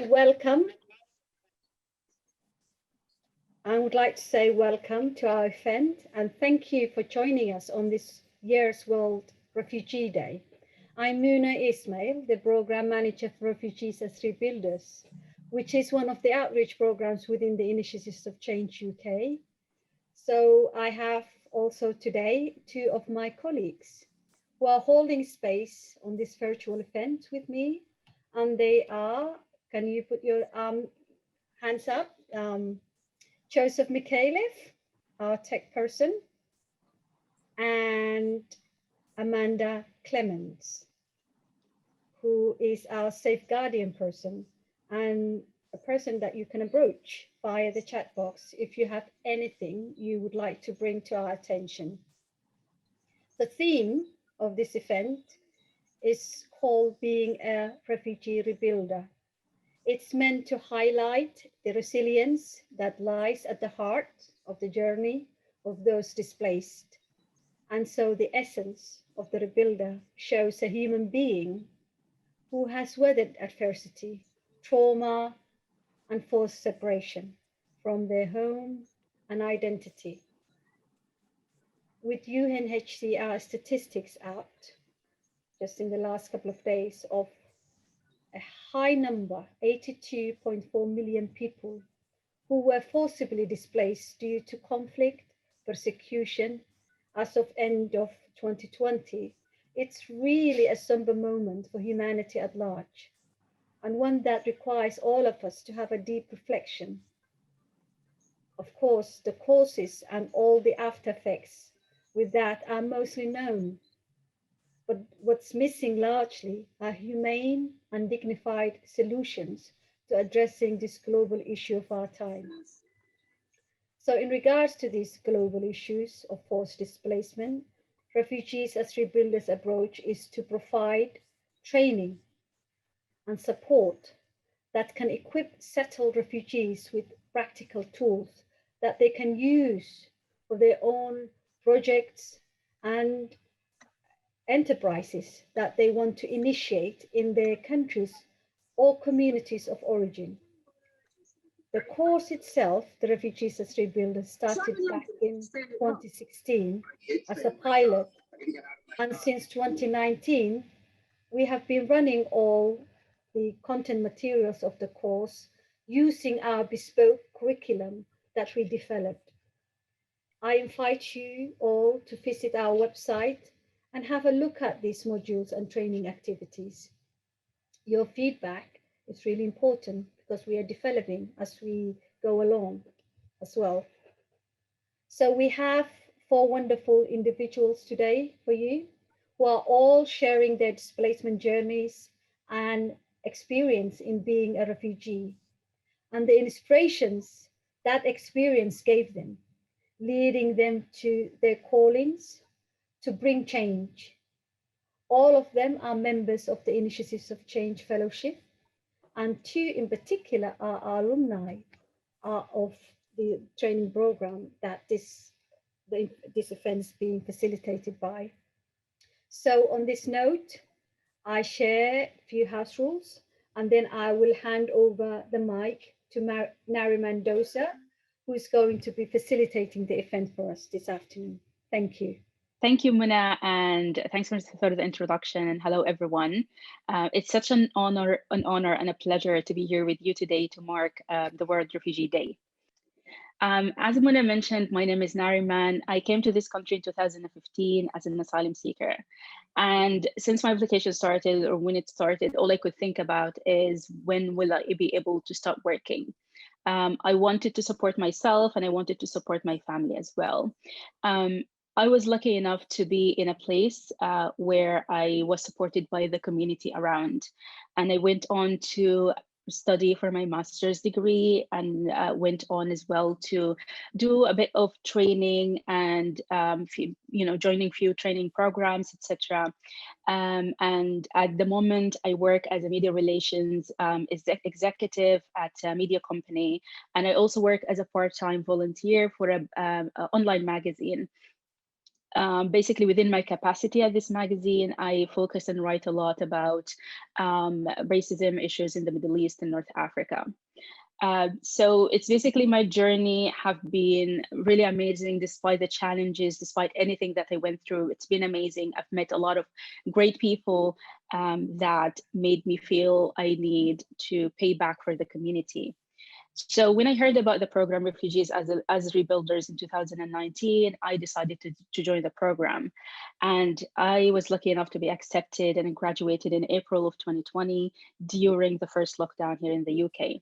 welcome. I would like to say welcome to our event and thank you for joining us on this year's World Refugee Day. I'm Muna Ismail, the Program Manager for Refugees as Rebuilders, which is one of the outreach programs within the Initiatives of Change UK. So I have also today two of my colleagues who are holding space on this virtual event with me. And they are, can you put your hands up? Joseph Mikhailov, our tech person, and Amanda Clements, who is our safeguardian person and a person that you can approach via the chat box if you have anything you would like to bring to our attention. The theme of this event is called Being a Refugee Rebuilder. It's meant to highlight the resilience that lies at the heart of the journey of those displaced. And so the essence of the rebuilder shows a human being who has weathered adversity, trauma, and forced separation from their home and identity. With UNHCR statistics out just in the last couple of days of a high number, 82.4 million people who were forcibly displaced due to conflict, persecution, as of end of 2020, it's really a somber moment for humanity at large, and one that requires all of us to have a deep reflection. Of course, the causes and all the after effects with that are mostly known, but what's missing largely are humane and dignified solutions to addressing this global issue of our time. So in regards to these global issues of forced displacement, Refugees as Rebuilders approach is to provide training and support that can equip settled refugees with practical tools that they can use for their own projects and enterprises that they want to initiate in their countries or communities of origin. The course itself, the Refugees as Rebuilders, started back in 2016 as a pilot. And since 2019, we have been running all the content materials of the course using our bespoke curriculum that we developed. I invite you all to visit our website and have a look at these modules and training activities. Your feedback is really important because we are developing as we go along as well. So we have 4 wonderful individuals today for you who are all sharing their displacement journeys and experience in being a refugee and the inspirations that experience gave them, leading them to their callings to bring change. All of them are members of the Initiatives of Change Fellowship, and 2 in particular are alumni of the training program that this event is being facilitated by. So on this note, I share a few house rules, and then I will hand over the mic to Nareeman Dosa, who is going to be facilitating the event for us this afternoon. Thank you. Thank you, Muna, and thanks for the introduction, and hello, everyone. It's such an honor and a pleasure to be here with you today to mark the World Refugee Day. As Muna mentioned, my name is Nareeman. I came to this country in 2015 as an asylum seeker. And since my application started, or when it started, all I could think about is when will I be able to start working? I wanted to support myself and I wanted to support my family as well. I was lucky enough to be in a place where I was supported by the community around. And I went on to study for my master's degree and went on as well to do a bit of training and joining few training programs, etc. And at the moment I work as a media relations executive at a media company, and I also work as a part-time volunteer for a online magazine. Basically, within my capacity at this magazine, I focus and write a lot about racism issues in the Middle East and North Africa. So it's basically my journey have been really amazing despite the challenges, despite anything that I went through. It's been amazing. I've met a lot of great people that made me feel I need to pay back for the community. So when I heard about the program Refugees as Rebuilders in 2019, I decided to join the program. And I was lucky enough to be accepted and graduated in April of 2020 during the first lockdown here in the UK.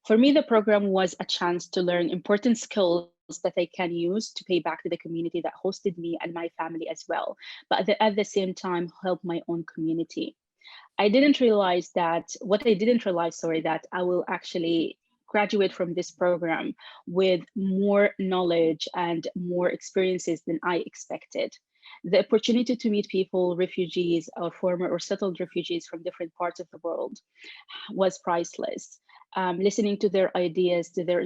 For me, the program was a chance to learn important skills that I can use to pay back to the community that hosted me and my family as well, but at the same time, help my own community. What I didn't realize, sorry, that I will actually graduate from this program with more knowledge and more experiences than I expected. The opportunity to meet people, refugees or former or settled refugees from different parts of the world was priceless. Listening to their ideas, to their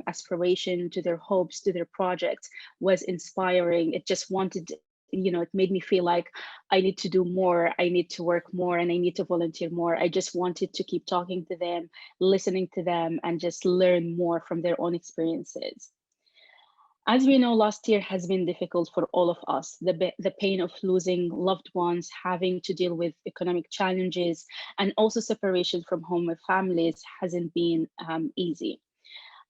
aspiration, to their hopes, to their projects was inspiring. It just wanted, it made me feel like I need to do more, I need to work more, and I need to volunteer more. I just wanted to keep talking to them, listening to them, and just learn more from their own experiences. As we know, last year has been difficult for all of us. The pain of losing loved ones, having to deal with economic challenges, and also separation from home with families hasn't been easy.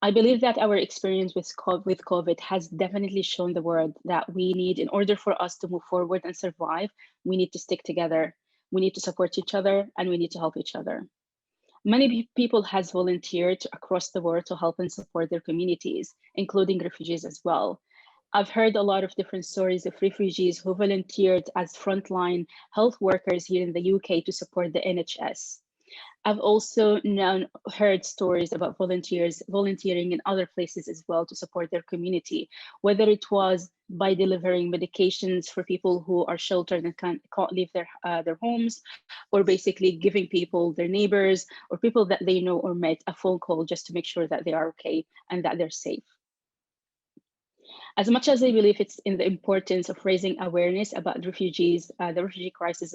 I believe that our experience with COVID has definitely shown the world that we need, in order for us to move forward and survive, we need to stick together. We need to support each other and we need to help each other. Many people has volunteered across the world to help and support their communities, including refugees as well. I've heard a lot of different stories of refugees who volunteered as frontline health workers here in the UK to support the NHS. I've also heard stories about volunteers volunteering in other places as well to support their community, whether it was by delivering medications for people who are sheltered and can't leave their homes, or basically giving people, their neighbors, or people that they know or met, a phone call just to make sure that they are okay and that they're safe. As much as I believe it's in the importance of raising awareness about refugees, the refugee crisis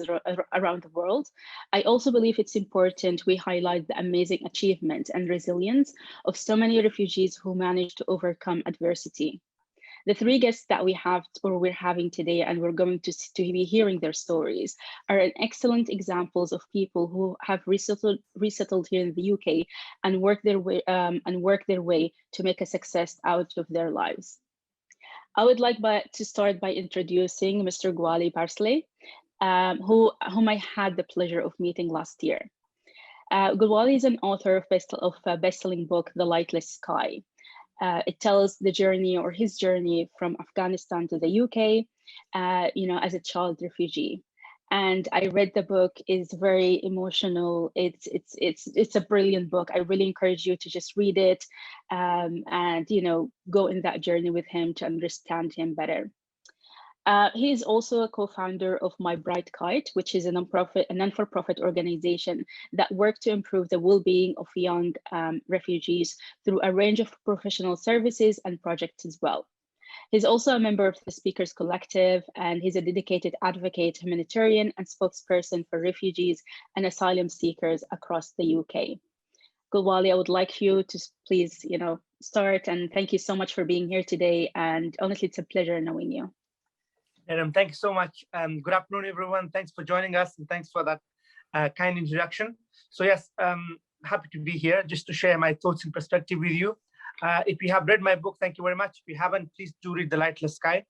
around the world, I also believe it's important we highlight the amazing achievement and resilience of so many refugees who managed to overcome adversity. The three guests that we have or we're having today, and we're going to be hearing their stories, are an excellent examples of people who have resettled here in the UK and work their way to make a success out of their lives. I would like to start by introducing Mr. Gulwali Passarlay, whom I had the pleasure of meeting last year. Gulwali is an author of a best-selling book, The Lightless Sky. It tells the journey or his journey from Afghanistan to the UK, as a child refugee. And I read the book. It's very emotional. It's a brilliant book. I really encourage you to just read it, and go in that journey with him to understand him better. He is also a co-founder of My Bright Kite, which is a non-for-profit organization that works to improve the well-being of young refugees through a range of professional services and projects as well. He's also a member of the Speakers Collective, and he's a dedicated advocate, humanitarian, and spokesperson for refugees and asylum seekers across the UK. Gulwali, I would like you to please, start, and thank you so much for being here today. And honestly, it's a pleasure knowing you. Thank you so much. Good afternoon, everyone. Thanks for joining us, and thanks for that kind introduction. So yes, happy to be here just to share my thoughts and perspective with you. If you have read my book, thank you very much. If you haven't, please do read The Lightless Sky.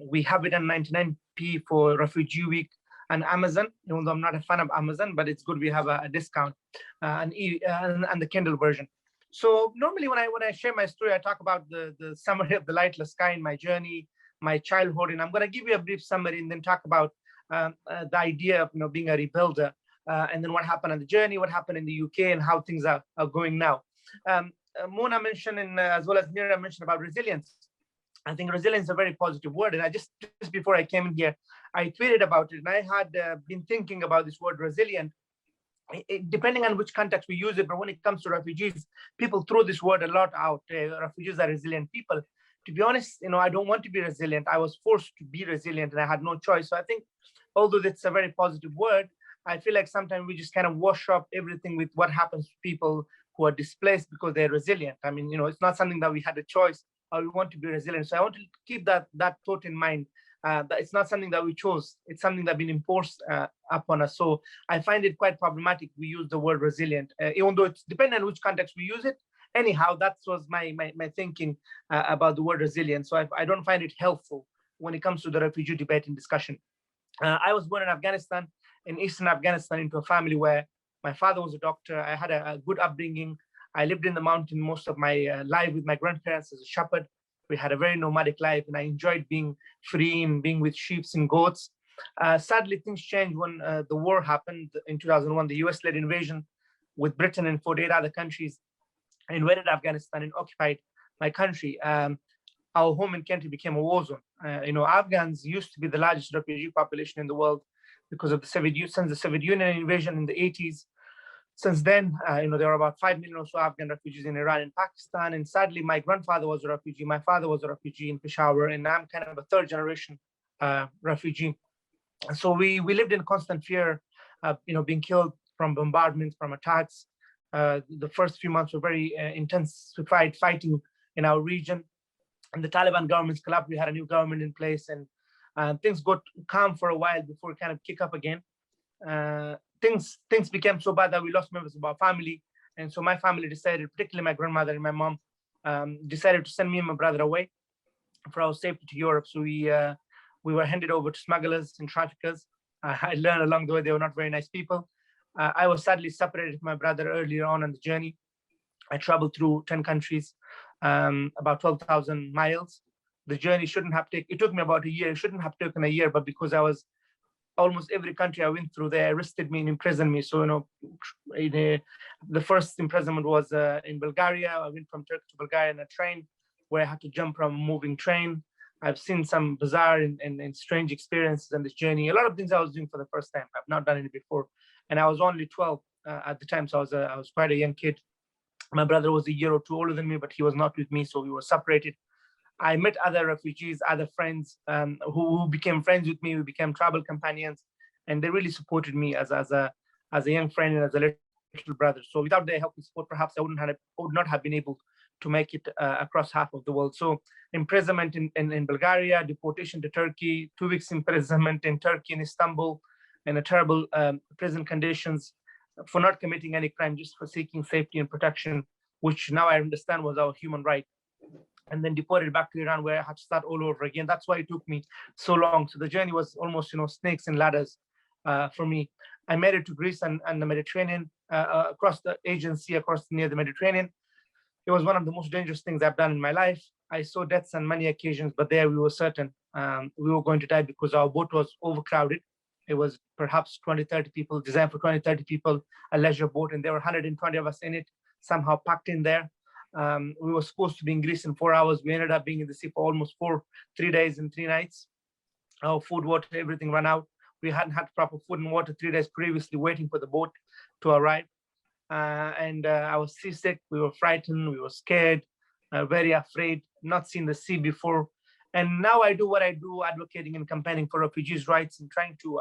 We have it on 99p for Refugee Week on Amazon, even though I'm not a fan of Amazon, but it's good we have a discount and the Kindle version. So normally when I share my story, I talk about the summary of The Lightless Sky and my journey, my childhood, and I'm going to give you a brief summary and then talk about the idea of being a rebuilder, and then what happened on the journey, what happened in the UK, and how things are going now. Mona mentioned, as well as Mira mentioned, about resilience. I think resilience is a very positive word, and I just before I came in here, I tweeted about it, and I had been thinking about this word resilient. Depending on which context we use it, but when it comes to refugees, people throw this word a lot out. Refugees are resilient people. to be honest, I don't want to be resilient. I was forced to be resilient and I had no choice. So I think, although that's a very positive word, I feel like sometimes we just kind of wash up everything with what happens to people who are displaced because they're resilient. I mean, it's not something that we had a choice or we want to be resilient. So I want to keep that thought in mind. That it's not something that we chose. It's something that's been imposed upon us. So I find it quite problematic we use the word resilient, even though it's depending on which context we use it. Anyhow, that was my thinking about the word resilience. So I don't find it helpful when it comes to the refugee debate and discussion. I was born in Afghanistan, in eastern Afghanistan, into a family where my father was a doctor. I had a good upbringing. I lived in the mountain most of my life with my grandparents as a shepherd. We had a very nomadic life, and I enjoyed being free and being with sheep and goats. Sadly, things changed when the war happened in 2001, the US-led invasion with Britain and 48 other countries invaded Afghanistan and occupied my country. Our home in country became a war zone. Afghans used to be the largest refugee population in the world because of the since the Soviet Union invasion in the 80s. Since then, there are about 5 million or so Afghan refugees in Iran and Pakistan. And sadly, my grandfather was a refugee. My father was a refugee in Peshawar, and I'm kind of a third generation refugee. So we lived in constant fear of, being killed from bombardments, from attacks. The first few months were very intensified fighting in our region. And the Taliban government's collapsed. We had a new government in place, and things got calm for a while before it kind of kick up again. Things became so bad that we lost members of our family, and so my family decided, particularly my grandmother and my mom, decided to send me and my brother away for our safety to Europe. So we were handed over to smugglers and traffickers. I learned along the way they were not very nice people. I was sadly separated from my brother earlier on the journey. I traveled through 10 countries, about 12,000 miles. The journey shouldn't have taken, it took me about a year. It shouldn't have taken a year, but because I was almost every country I went through, they arrested me and imprisoned me. So, the first imprisonment was in Bulgaria. I went from Turkey to Bulgaria in a train where I had to jump from a moving train. I've seen some bizarre and strange experiences on this journey. A lot of things I was doing for the first time. I've not done it before. And I was only 12 at the time, so I was quite a young kid. My brother was a year or two older than me, but he was not with me, so we were separated. I met other refugees, other friends who became friends with me. We became travel companions, and they really supported me as a young friend and as a little brother. So without their help and support, perhaps I would not have been able to make it across half of the world. So imprisonment in Bulgaria, deportation to Turkey, 2 weeks imprisonment in Turkey, in Istanbul, in a terrible prison conditions for not committing any crime, just for seeking safety and protection, which now I understand was our human right. And then deported back to Iran, where I had to start all over again. That's why it took me so long. So the journey was almost, snakes and ladders for me. I made it to Greece and the Mediterranean, across the Aegean Sea, near the Mediterranean. It was one of the most dangerous things I've done in my life. I saw deaths on many occasions, but there we were certain we were going to die because our boat was overcrowded. It was perhaps 20, 30 people, designed for 20, 30 people, a leisure boat, and there were 120 of us in it, somehow packed in there. We were supposed to be in Greece in 4 hours. We ended up being in the sea for almost 3 days and 3 nights. Our food, water, everything ran out. We hadn't had proper food and water 3 days previously, waiting for the boat to arrive. And I was seasick. We were frightened. We were scared, very afraid, not seen the sea before. And now I do what I do, advocating and campaigning for refugees' rights and trying to,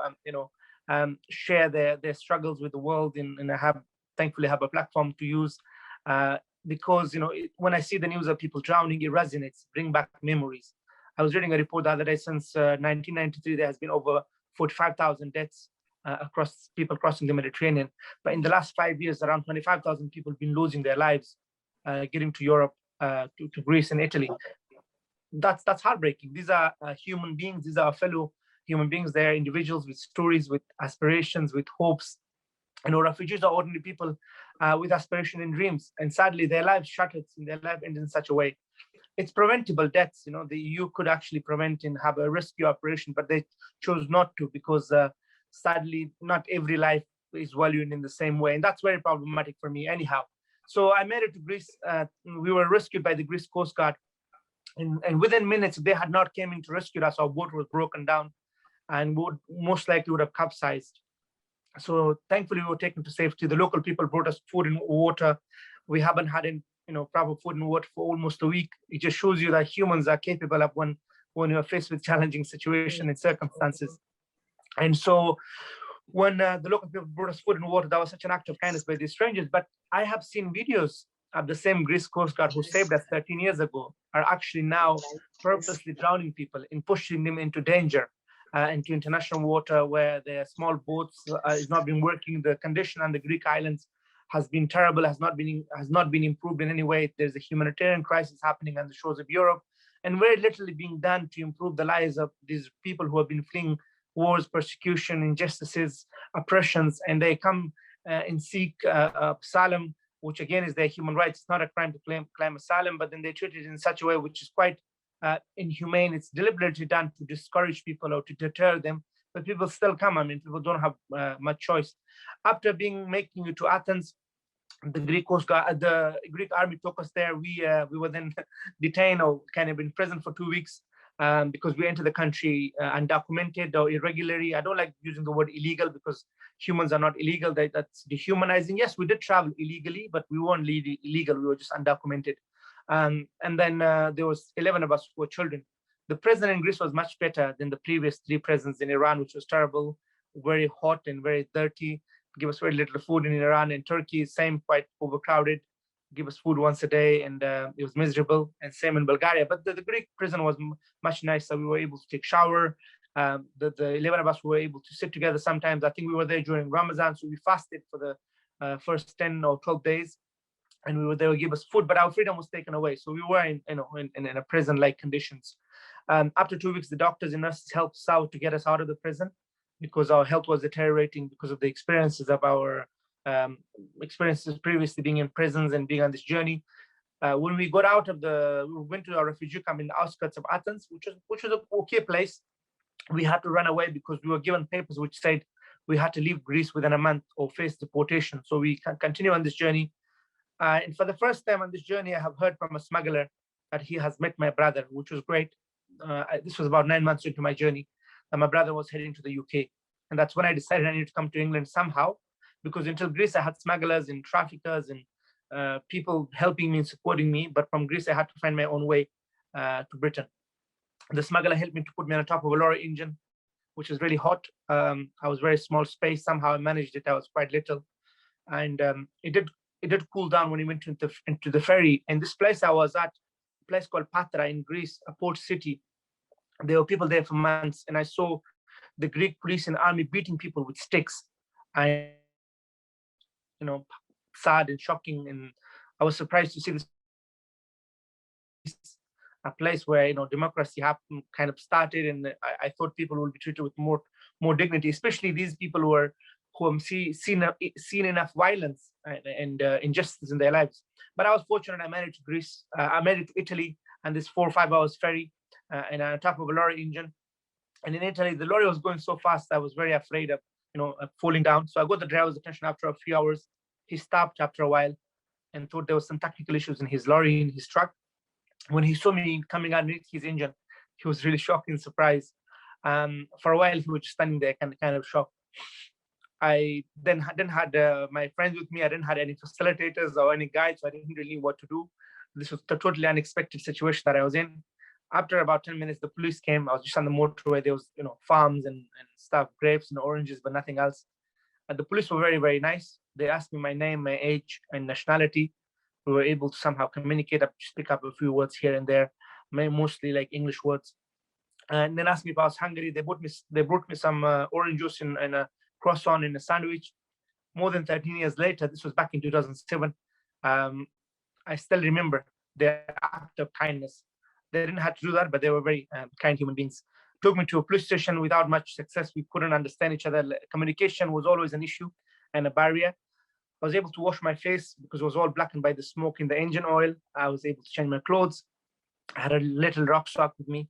share their struggles with the world. And I thankfully have a platform to use. Because when I see the news of people drowning, it resonates, bring back memories. I was reading a report the other day. Since 1993, there has been over 45,000 deaths across people crossing the Mediterranean. But in the last 5 years, around 25,000 people have been losing their lives getting to Europe, to Greece and Italy. That's heartbreaking. These are human beings. These are fellow human beings. They're individuals with stories, with aspirations, with hopes. Refugees are ordinary people with aspiration and dreams, and sadly, their lives shattered and their life ended in such a way. It's preventable deaths. The EU could actually prevent and have a rescue operation, but they chose not to because, sadly, not every life is valued in the same way, and that's very problematic for me. Anyhow, so I made it to Greece. We were rescued by the Greece Coast Guard, and within minutes, if they had not came in to rescue us, our boat was broken down, and most likely would have capsized. So thankfully, we were taken to safety. The local people brought us food and water. We haven't had proper food and water for almost a week. It just shows you that humans are capable of when you're faced with challenging situation and circumstances. And so when the local people brought us food and water, that was such an act of kindness by these strangers. But I have seen videos of the same Greece Coast Guard who saved us 13 years ago are actually now purposely drowning people and pushing them into danger, into international water where their small boats is not been working. The condition on the Greek islands has been terrible, has not been improved in any way. There's a humanitarian crisis happening on the shores of Europe, and very little is being done to improve the lives of these people who have been fleeing wars, persecution, injustices, oppressions, and they come and seek asylum, which again is their human rights. It's not a crime to claim asylum, but then they treat it in such a way which is quite inhumane. It's deliberately done to discourage people or to deter them, but people still come. I mean, people don't have much choice. After making it to Athens, the Greek Coast Guard, the Greek army took us there. We were then detained or kind of in prison for 2 weeks because we entered the country undocumented or irregularly. I don't like using the word illegal because humans are not illegal. That's dehumanizing. Yes, we did travel illegally, but we weren't illegal. We were just undocumented. And then there was 11 of us who were children. The prison in Greece was much better than the previous 3 prisons in Iran, which was terrible, very hot and very dirty. Give us very little food in Iran and Turkey, same, quite overcrowded. Give us food once a day, and it was miserable. And same in Bulgaria. But the Greek prison was much nicer. We were able to take shower. The 11 of us were able to sit together sometimes. I think we were there during Ramadan, so we fasted for the first 10 or 12 days. And they would give us food, but our freedom was taken away. So we were in a prison-like conditions. After 2 weeks, the doctors and nurses helped us out to get us out of the prison because our health was deteriorating because of the experiences of our experiences previously being in prisons and being on this journey. When we got out we went to a refugee camp in the outskirts of Athens, which was an okay place. We had to run away because we were given papers which said we had to leave Greece within a month or face deportation. So we can continue on this journey. And for the first time on this journey, I have heard from a smuggler that he has met my brother, which was great. This was about 9 months into my journey, and my brother was heading to the UK. And that's when I decided I needed to come to England somehow, because until Greece, I had smugglers and traffickers and people helping me and supporting me. But from Greece, I had to find my own way to Britain. The smuggler helped me to put me on the top of a lorry engine, which is really hot. I was very small space. Somehow I managed it. I was quite little. And it did cool down when we went into the ferry. And this place I was at, a place called Patra in Greece, a port city. There were people there for months, and I saw the Greek police and army beating people with sticks. I, sad and shocking. And I was surprised to see this, a place where democracy kind of started, and I thought people would be treated with more dignity, especially these people who have seen enough violence and injustice in their lives. But I was fortunate. I made it to Greece. I made it to Italy, and this 4 or 5 hours ferry, and on top of a lorry engine. And in Italy, the lorry was going so fast, I was very afraid of falling down. So I got the driver's attention after a few hours. He stopped after a while and thought there was some technical issues in his lorry, in his truck. When he saw me coming underneath his engine, he was really shocked and surprised. For a while, he was just standing there, kind of shocked. I then didn't had my friends with me. I didn't have any facilitators or any guides, so I didn't really know what to do. This was a totally unexpected situation that I was in. After about 10 minutes, the police came. I was just on the motorway. There was, farms and stuff, grapes and oranges, but nothing else. And the police were very, very nice. They asked me my name, my age, and nationality. We were able to somehow communicate, just pick up a few words here and there, mostly like English words. And then asked me if I was hungry. They brought me some orange juice and a croissant and a sandwich. More than 13 years later, this was back in 2007. I still remember their act of kindness. They didn't have to do that, but they were very kind human beings. Took me to a police station without much success. We couldn't understand each other. Communication was always an issue and a barrier. I was able to wash my face because it was all blackened by the smoke in the engine oil. I was able to change my clothes. I had a little rucksack with me.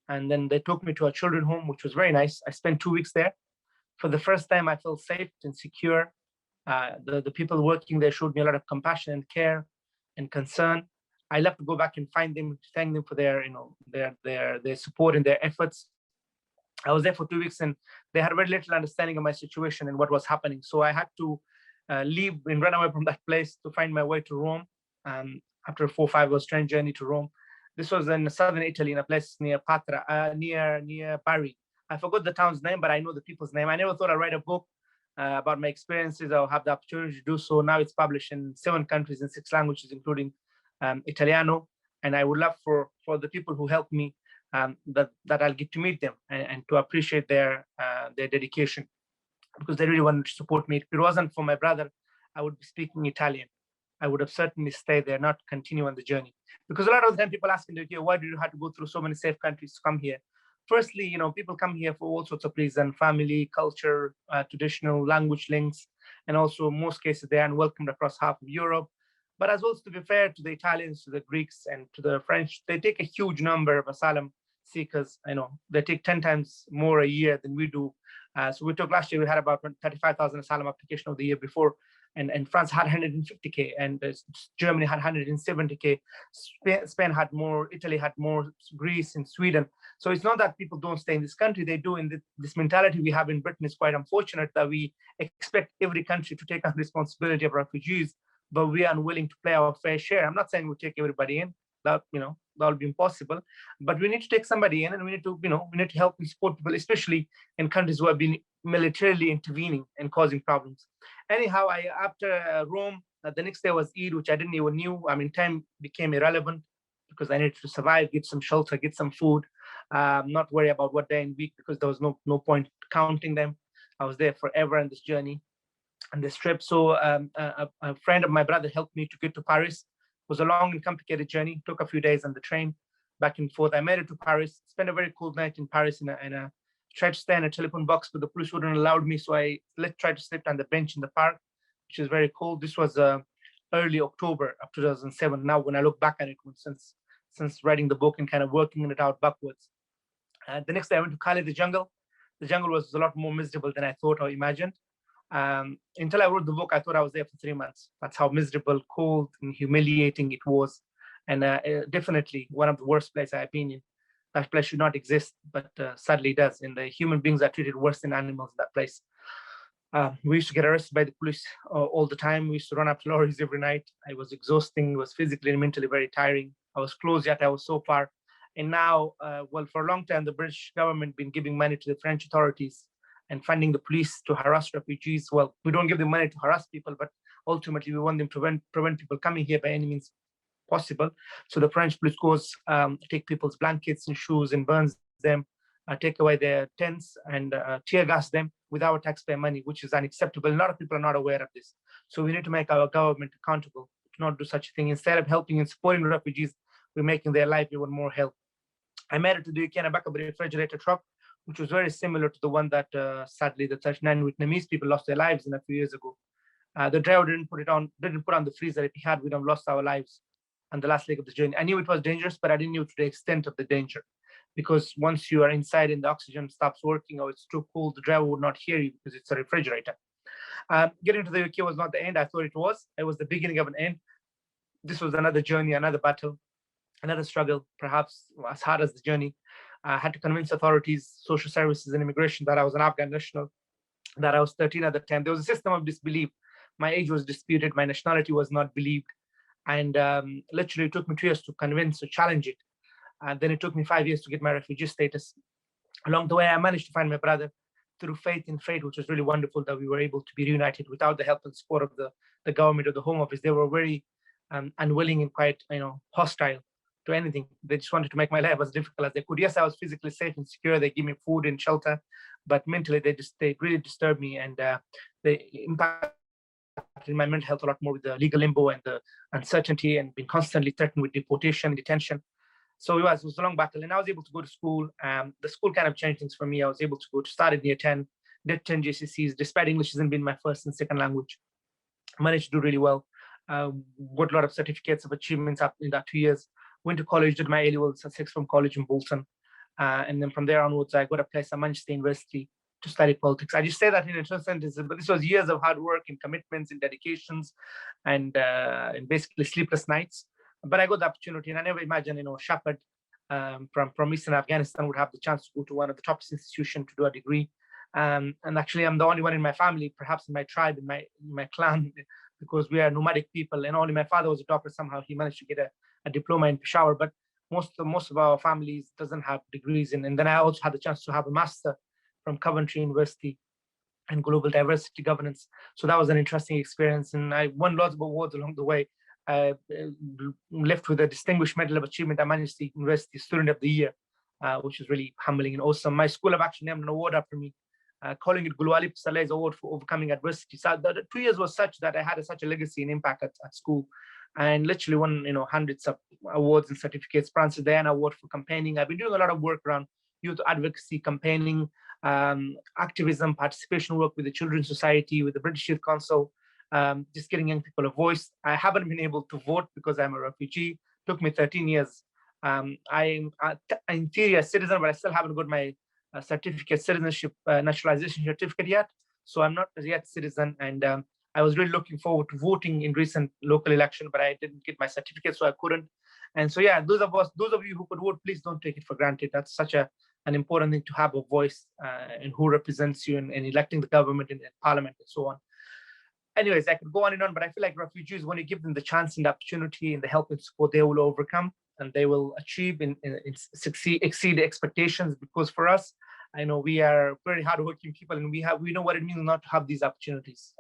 And then they took me to a children's home, which was very nice. I spent 2 weeks there. For the first time, I felt safe and secure. The people working there showed me a lot of compassion and care and concern. I love to go back and find them, to thank them for their support and their efforts. I was there for 2 weeks, and they had very little understanding of my situation and what was happening. So I had to leave and run away from that place to find my way to Rome. after a 4 or 5 hours train journey to Rome. This was in southern Italy, in a place near Patra, near Bari. I forgot the town's name, but I know the people's name. I never thought I'd write a book about my experiences. I'll have the opportunity to do so. Now it's published in 7 countries in 6 languages, including Italiano. And I would love for the people who helped me that I'll get to meet them and to appreciate their dedication, because they really wanted to support me. If it wasn't for my brother, I would be speaking Italian. I would have certainly stayed there, not continue on the journey. Because a lot of the time people ask me, why do you have to go through so many safe countries to come here? Firstly, people come here for all sorts of reasons: family, culture, traditional language links, and also in most cases they are welcomed across half of Europe. But as well as, to be fair to the Italians, to the Greeks, and to the French, they take a huge number of asylum seekers. I know they take 10 times more a year than we do. So last year we had about 35,000 asylum applications of the year before, and France had 150K, and Germany had 170K. Spain had more, Italy had more, Greece and Sweden. So it's not that people don't stay in this country, they do. And this mentality we have in Britain is quite unfortunate, that we expect every country to take on responsibility of refugees, but we are unwilling to play our fair share. I'm not saying we take everybody in, that that will be impossible, but we need to take somebody in, and we need to help and support people, especially in countries who have been militarily intervening and causing problems. Anyhow, after Rome, the next day was Eid, which I didn't even knew. I mean, time became irrelevant because I needed to survive, get some shelter, get some food, not worry about what day and week, because there was no point counting them. I was there forever on this journey and this trip. So a friend of my brother helped me to get to Paris. It was a long and complicated journey. Took a few days on the train back and forth. I made it to Paris, spent a very cold night in Paris tried to stay in a telephone box, but the police wouldn't allow me. So I tried to sleep on the bench in the park, which is very cold. This was early October of 2007. Now, when I look back on it, since writing the book and kind of working it out backwards. The next day I went to Kali, the jungle. The jungle was a lot more miserable than I thought or imagined. Until I wrote the book, I thought I was there for 3 months. That's how miserable, cold, and humiliating it was. And definitely one of the worst places I've been in. That place should not exist, but sadly it does. And the human beings are treated worse than animals in that place. We used to get arrested by the police all the time. We used to run up to lorries every night. It was exhausting. It was physically and mentally very tiring. I was close, yet I was so far. And now, for a long time, the British government been giving money to the French authorities and funding the police to harass refugees. Well, we don't give them money to harass people, but ultimately we want them to prevent people coming here by any means possible. So the French police goes, take people's blankets and shoes and burns them, take away their tents and tear gas them with our taxpayer money, which is unacceptable. A lot of people are not aware of this. So we need to make our government accountable to not do such a thing. Instead of helping and supporting refugees, we're making their life even more hell. I made it to the UK in the back of a refrigerator truck, which was very similar to the one that sadly the 39 Vietnamese people lost their lives in a few years ago. The driver didn't put on the freezer. If he had, we'd have lost our lives on the last leg of the journey. I knew it was dangerous, but I didn't know to the extent of the danger, because once you are inside and the oxygen stops working or it's too cold, the driver would not hear you because it's a refrigerator. Getting to the UK was not the end. I thought it was. It was the beginning of an end. This was another journey, another battle, another struggle, perhaps as hard as the journey. I had to convince authorities, social services, and immigration that I was an Afghan national, that I was 13 at the time. There was a system of disbelief. My age was disputed. My nationality was not believed. And literally it took me 2 years to convince, to challenge it. And then it took me 5 years to get my refugee status. Along the way, I managed to find my brother through faith in fate, which was really wonderful that we were able to be reunited without the help and support of the government or the Home Office. They were very unwilling and quite hostile to anything. They just wanted to make my life as difficult as they could. Yes, I was physically safe and secure. They gave me food and shelter, but mentally they really disturbed me, and they impacted my mental health a lot more with the legal limbo and the uncertainty and being constantly threatened with deportation and detention. So it was a long battle, and I was able to go to school. The school kind of changed things for me. I was able to start at year 10, did 10 GCSEs, despite English hasn't been my first and second language. I managed to do really well. Got a lot of certificates of achievements up in that 2 years. Went to college, did my A-levels at Sixth Form College in Bolton. And then from there onwards, I got a place at Manchester University to study politics. I just say that in a sentence, but this was years of hard work and commitments and dedications and basically sleepless nights. But I got the opportunity, and I never imagined, shepherd from Eastern Afghanistan would have the chance to go to one of the top institutions to do a degree. And actually, I'm the only one in my family, perhaps in my tribe, in my clan, because we are nomadic people. And only my father was a doctor. Somehow he managed to get a diploma in Peshawar, but most of our families doesn't have degrees. And then I also had the chance to have a master from Coventry University and global diversity governance. So that was an interesting experience, and I won lots of awards along the way. I left with a distinguished medal of achievement at Manchester University Student of the Year, which is really humbling and awesome. My school have actually named an award after me, calling it Gulwali Passarlay Award for overcoming adversity. So the 2 years was such that I had such a legacy and impact at school, and literally won hundreds of awards and certificates. Francis Diana Award for campaigning. I've been doing a lot of work around youth advocacy, campaigning, activism, participation work with the Children's Society, with the British Youth Council, just getting young people a voice. I haven't been able to vote because I'm a refugee. Took me 13 years. I'm in theory a citizen, but I still haven't got my certificate, citizenship, naturalization certificate yet. So I'm not yet citizen, and I was really looking forward to voting in recent local election, but I didn't get my certificate, so I couldn't. And so, yeah, those of you who could vote, please don't take it for granted. That's such an important thing to have a voice in who represents you in electing the government and parliament and so on. Anyways, I could go on and on, but I feel like refugees, when you give them the chance and the opportunity and the help and support, they will overcome and they will achieve and exceed expectations. Because for us, I know we are very hardworking people, and we know what it means not to have these opportunities,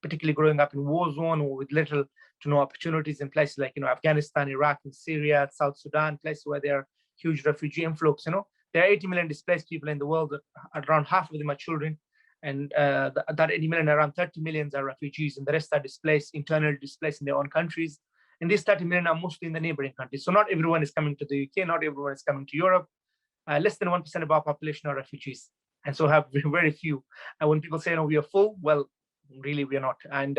particularly growing up in war zone or with little to no opportunities in places like Afghanistan, Iraq, and Syria, South Sudan, places where there are huge refugee influx. There are 80 million displaced people in the world. Around half of them are children, and that 80 million, around 30 million are refugees, and the rest are displaced, internally displaced in their own countries. And these 30 million are mostly in the neighboring countries. So not everyone is coming to the UK, not everyone is coming to Europe. Less than 1% of our population are refugees, and so have very few. And when people say, we are full, well, really we are not. And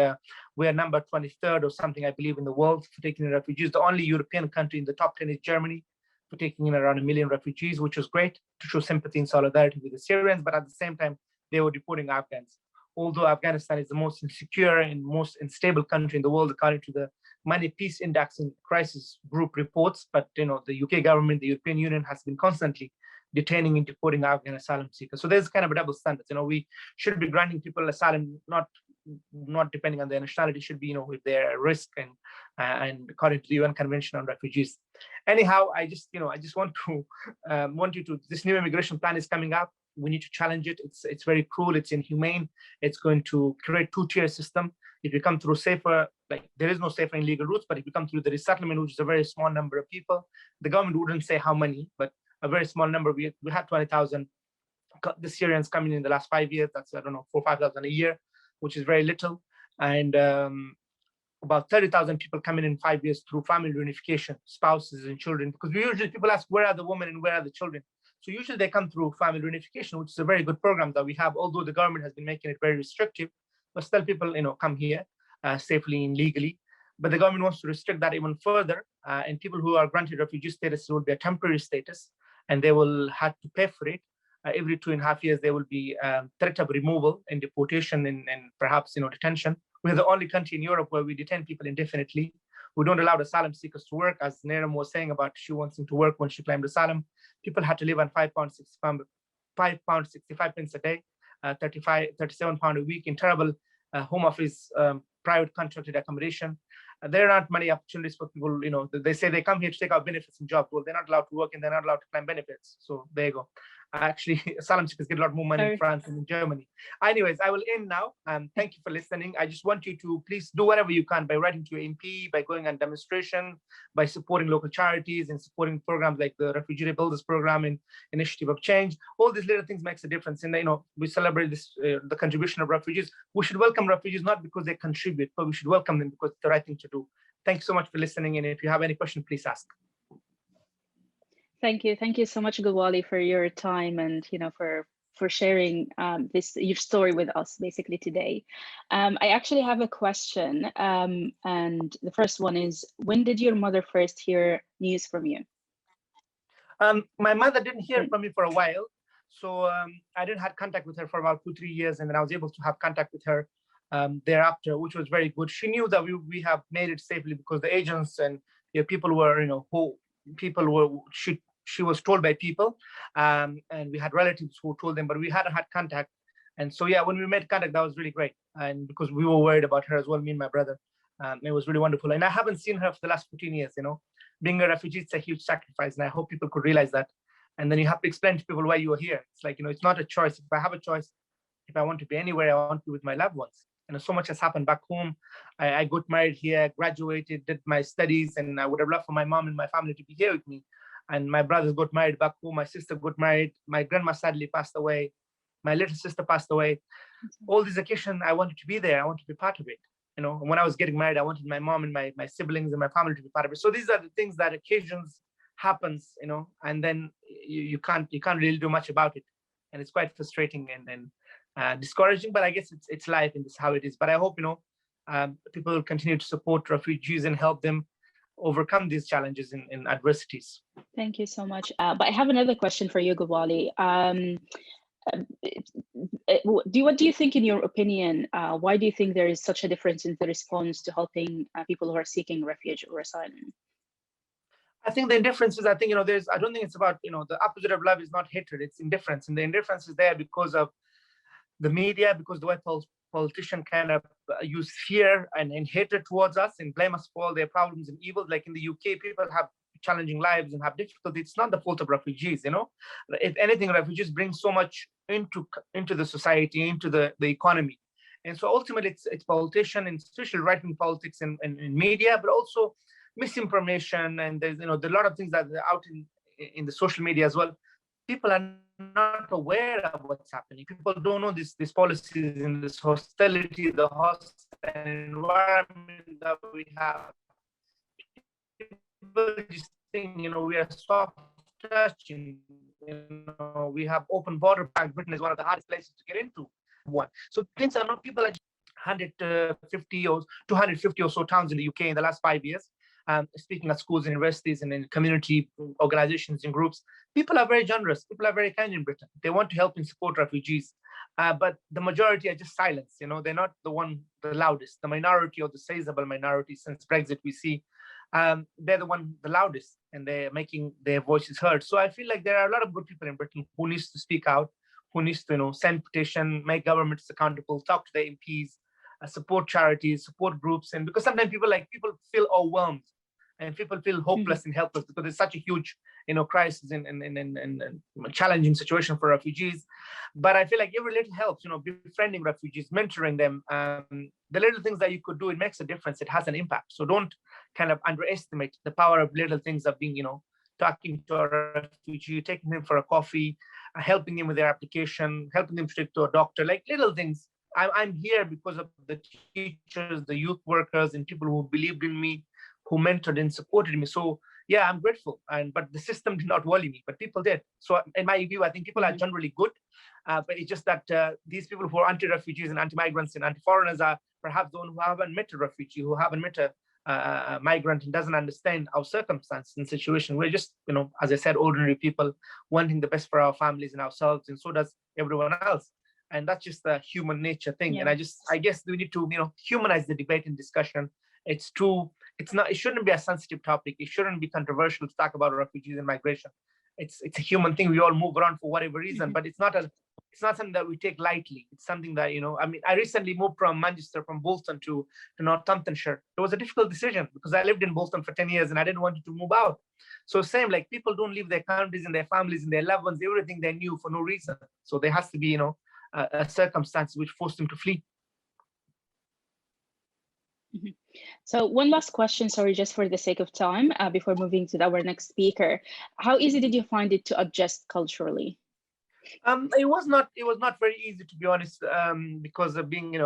we are number 23rd or something, I believe, in the world for taking in refugees. The only European country in the top 10 is Germany, for taking in around 1 million refugees, which was great to show sympathy and solidarity with the Syrians. But at the same time, they were deporting Afghans. Although Afghanistan is the most insecure and most unstable country in the world, according to the Money Peace Index and Crisis Group reports, but the UK government, the European Union has been constantly detaining and deporting Afghan asylum seekers. So there's kind of a double standard. We should be granting people asylum, not depending on their nationality, should be with their risk and according to the UN Convention on Refugees. Anyhow, I just want you to. This new immigration plan is coming up. We need to challenge it. It's very cruel. It's inhumane. It's going to create two-tier system. If you come through safer, there is no safer and legal routes, but if you come through the resettlement, which is a very small number of people, the government wouldn't say how many, but a very small number. We had 20,000 the Syrians coming in the last 5 years. That's 4,000 or 5,000 a year, which is very little. And about 30,000 people coming in 5 years through family reunification, spouses and children. Because people ask, where are the women and where are the children? So usually they come through family reunification, which is a very good program that we have, although the government has been making it very restrictive, but still people, come here safely and legally. But the government wants to restrict that even further, and people who are granted refugee status will be a temporary status, and they will have to pay for it. Every 2.5 years, there will be threat of removal and deportation and perhaps detention. We're the only country in Europe where we detain people indefinitely. We don't allow asylum seekers to work, as Nareeman was saying about she wants them to work when she claimed asylum. People had to live on £5.65 a day, 37 pound a week in terrible home office, private contracted accommodation. There are not many opportunities for people. They say they come here to take out benefits and jobs. Well, they're not allowed to work and they're not allowed to claim benefits. So there you go. Actually, asylum seekers get a lot more money in France and in Germany. Anyways, I will end now. Thank you for listening. I just want you to please do whatever you can by writing to your MP, by going on demonstration, by supporting local charities and supporting programs like the Refugee Builders Program and Initiative of Change. All these little things makes a difference. And we celebrate this the contribution of refugees. We should welcome refugees not because they contribute, but we should welcome them because it's the right thing to do. Thank you so much for listening. And if you have any question, please ask. Thank you so much, Gulwali, for your time and for sharing your story with us basically today. I actually have a question, and the first one is: when did your mother first hear news from you? My mother didn't hear from me for a while, so I didn't have contact with her for about 2-3 years, and then I was able to have contact with her thereafter, which was very good. She knew that we have made it safely because the agents and people were she was told by people, and we had relatives who told them, but we hadn't had contact. And so, yeah, when we made contact, that was really great. And because we were worried about her as well, me and my brother, it was really wonderful. And I haven't seen her for the last 14 years, being a refugee, it's a huge sacrifice. And I hope people could realize that. And then you have to explain to people why you are here. It's like, it's not a choice. If I have a choice, if I want to be anywhere, I want to be with my loved ones. So much has happened back home. I got married here, graduated, did my studies, and I would have loved for my mom and my family to be here with me. And my brothers got married back home. My sister got married. My grandma sadly passed away. My little sister passed away. All these occasions, I wanted to be there. I wanted to be part of it. And when I was getting married, I wanted my mom and my siblings and my family to be part of it. So these are the things that occasions happens, and then you can't really do much about it. And it's quite frustrating and discouraging, but I guess it's life and it's how it is. But I hope, people will continue to support refugees and help them overcome these challenges and adversities. Thank you so much. But I have another question for you, Gulwali. What do you think, in your opinion, why do you think there is such a difference in the response to helping people who are seeking refuge or asylum? I think the indifference is, I don't think it's about, the opposite of love is not hatred, it's indifference. And the indifference is there because of the media, because the way politicians kind of use fear and hatred towards us and blame us for all their problems and evils. Like in the UK, people have challenging lives and have difficulty. It's not the fault of refugees, If anything, refugees bring so much into the society, into the economy. And so ultimately it's politicians, and especially right-wing politics and media, but also misinformation. And there's, there are a lot of things that are out in the social media as well. People are not aware of what's happening. People don't know these policies and this hostility, the hostile environment that we have. People just think, we are soft touching. We have open border. Britain is one of the hardest places to get into. So things are not. People are 150 or 250 or so towns in the UK in the last 5 years. Speaking at schools, universities, and in community organizations and groups, people are very generous. People are very kind in Britain. They want to help and support refugees, but the majority are just silenced. They're not the loudest. The minority, or the sizable minority, since Brexit, we see they're the loudest, and they're making their voices heard. So I feel like there are a lot of good people in Britain who needs to speak out, who needs to send petition, make governments accountable, talk to their MPs, support charities, support groups. And because sometimes people feel overwhelmed and people feel hopeless and helpless because it's such a huge crisis and challenging situation for refugees. But I feel like every little helps, befriending refugees, mentoring them, the little things that you could do, it makes a difference. It has an impact. So don't kind of underestimate the power of little things, of being, talking to a refugee, taking them for a coffee, helping them with their application, helping them to take to a doctor, like little things. I'm here because of the teachers, the youth workers, and people who believed in me, who mentored and supported me. So yeah, I'm grateful. But the system did not value me, but people did. So in my view, I think people are generally good, but it's just that these people who are anti-refugees and anti-migrants and anti-foreigners are perhaps the one who haven't met a refugee, who haven't met a migrant, and doesn't understand our circumstances and situation. We're just, as I said, ordinary people wanting the best for our families and ourselves, and so does everyone else. And that's just a human nature thing. Yeah. And I guess we need to, humanize the debate and discussion. It shouldn't be a sensitive topic. It shouldn't be controversial to talk about refugees and migration. It's a human thing. We all move around for whatever reason, but it's not something that we take lightly. It's something that, I recently moved from Manchester, from Bolton to Northamptonshire. It was a difficult decision because I lived in Bolton for 10 years and I didn't want to move out. So same, like people don't leave their countries and their families and their loved ones, everything they knew, for no reason. So there has to be, a circumstance which forced them to flee. So one last question, sorry, just for the sake of time, before moving to our next speaker. How easy did you find it to adjust culturally? It was not very easy, to be honest, because of being,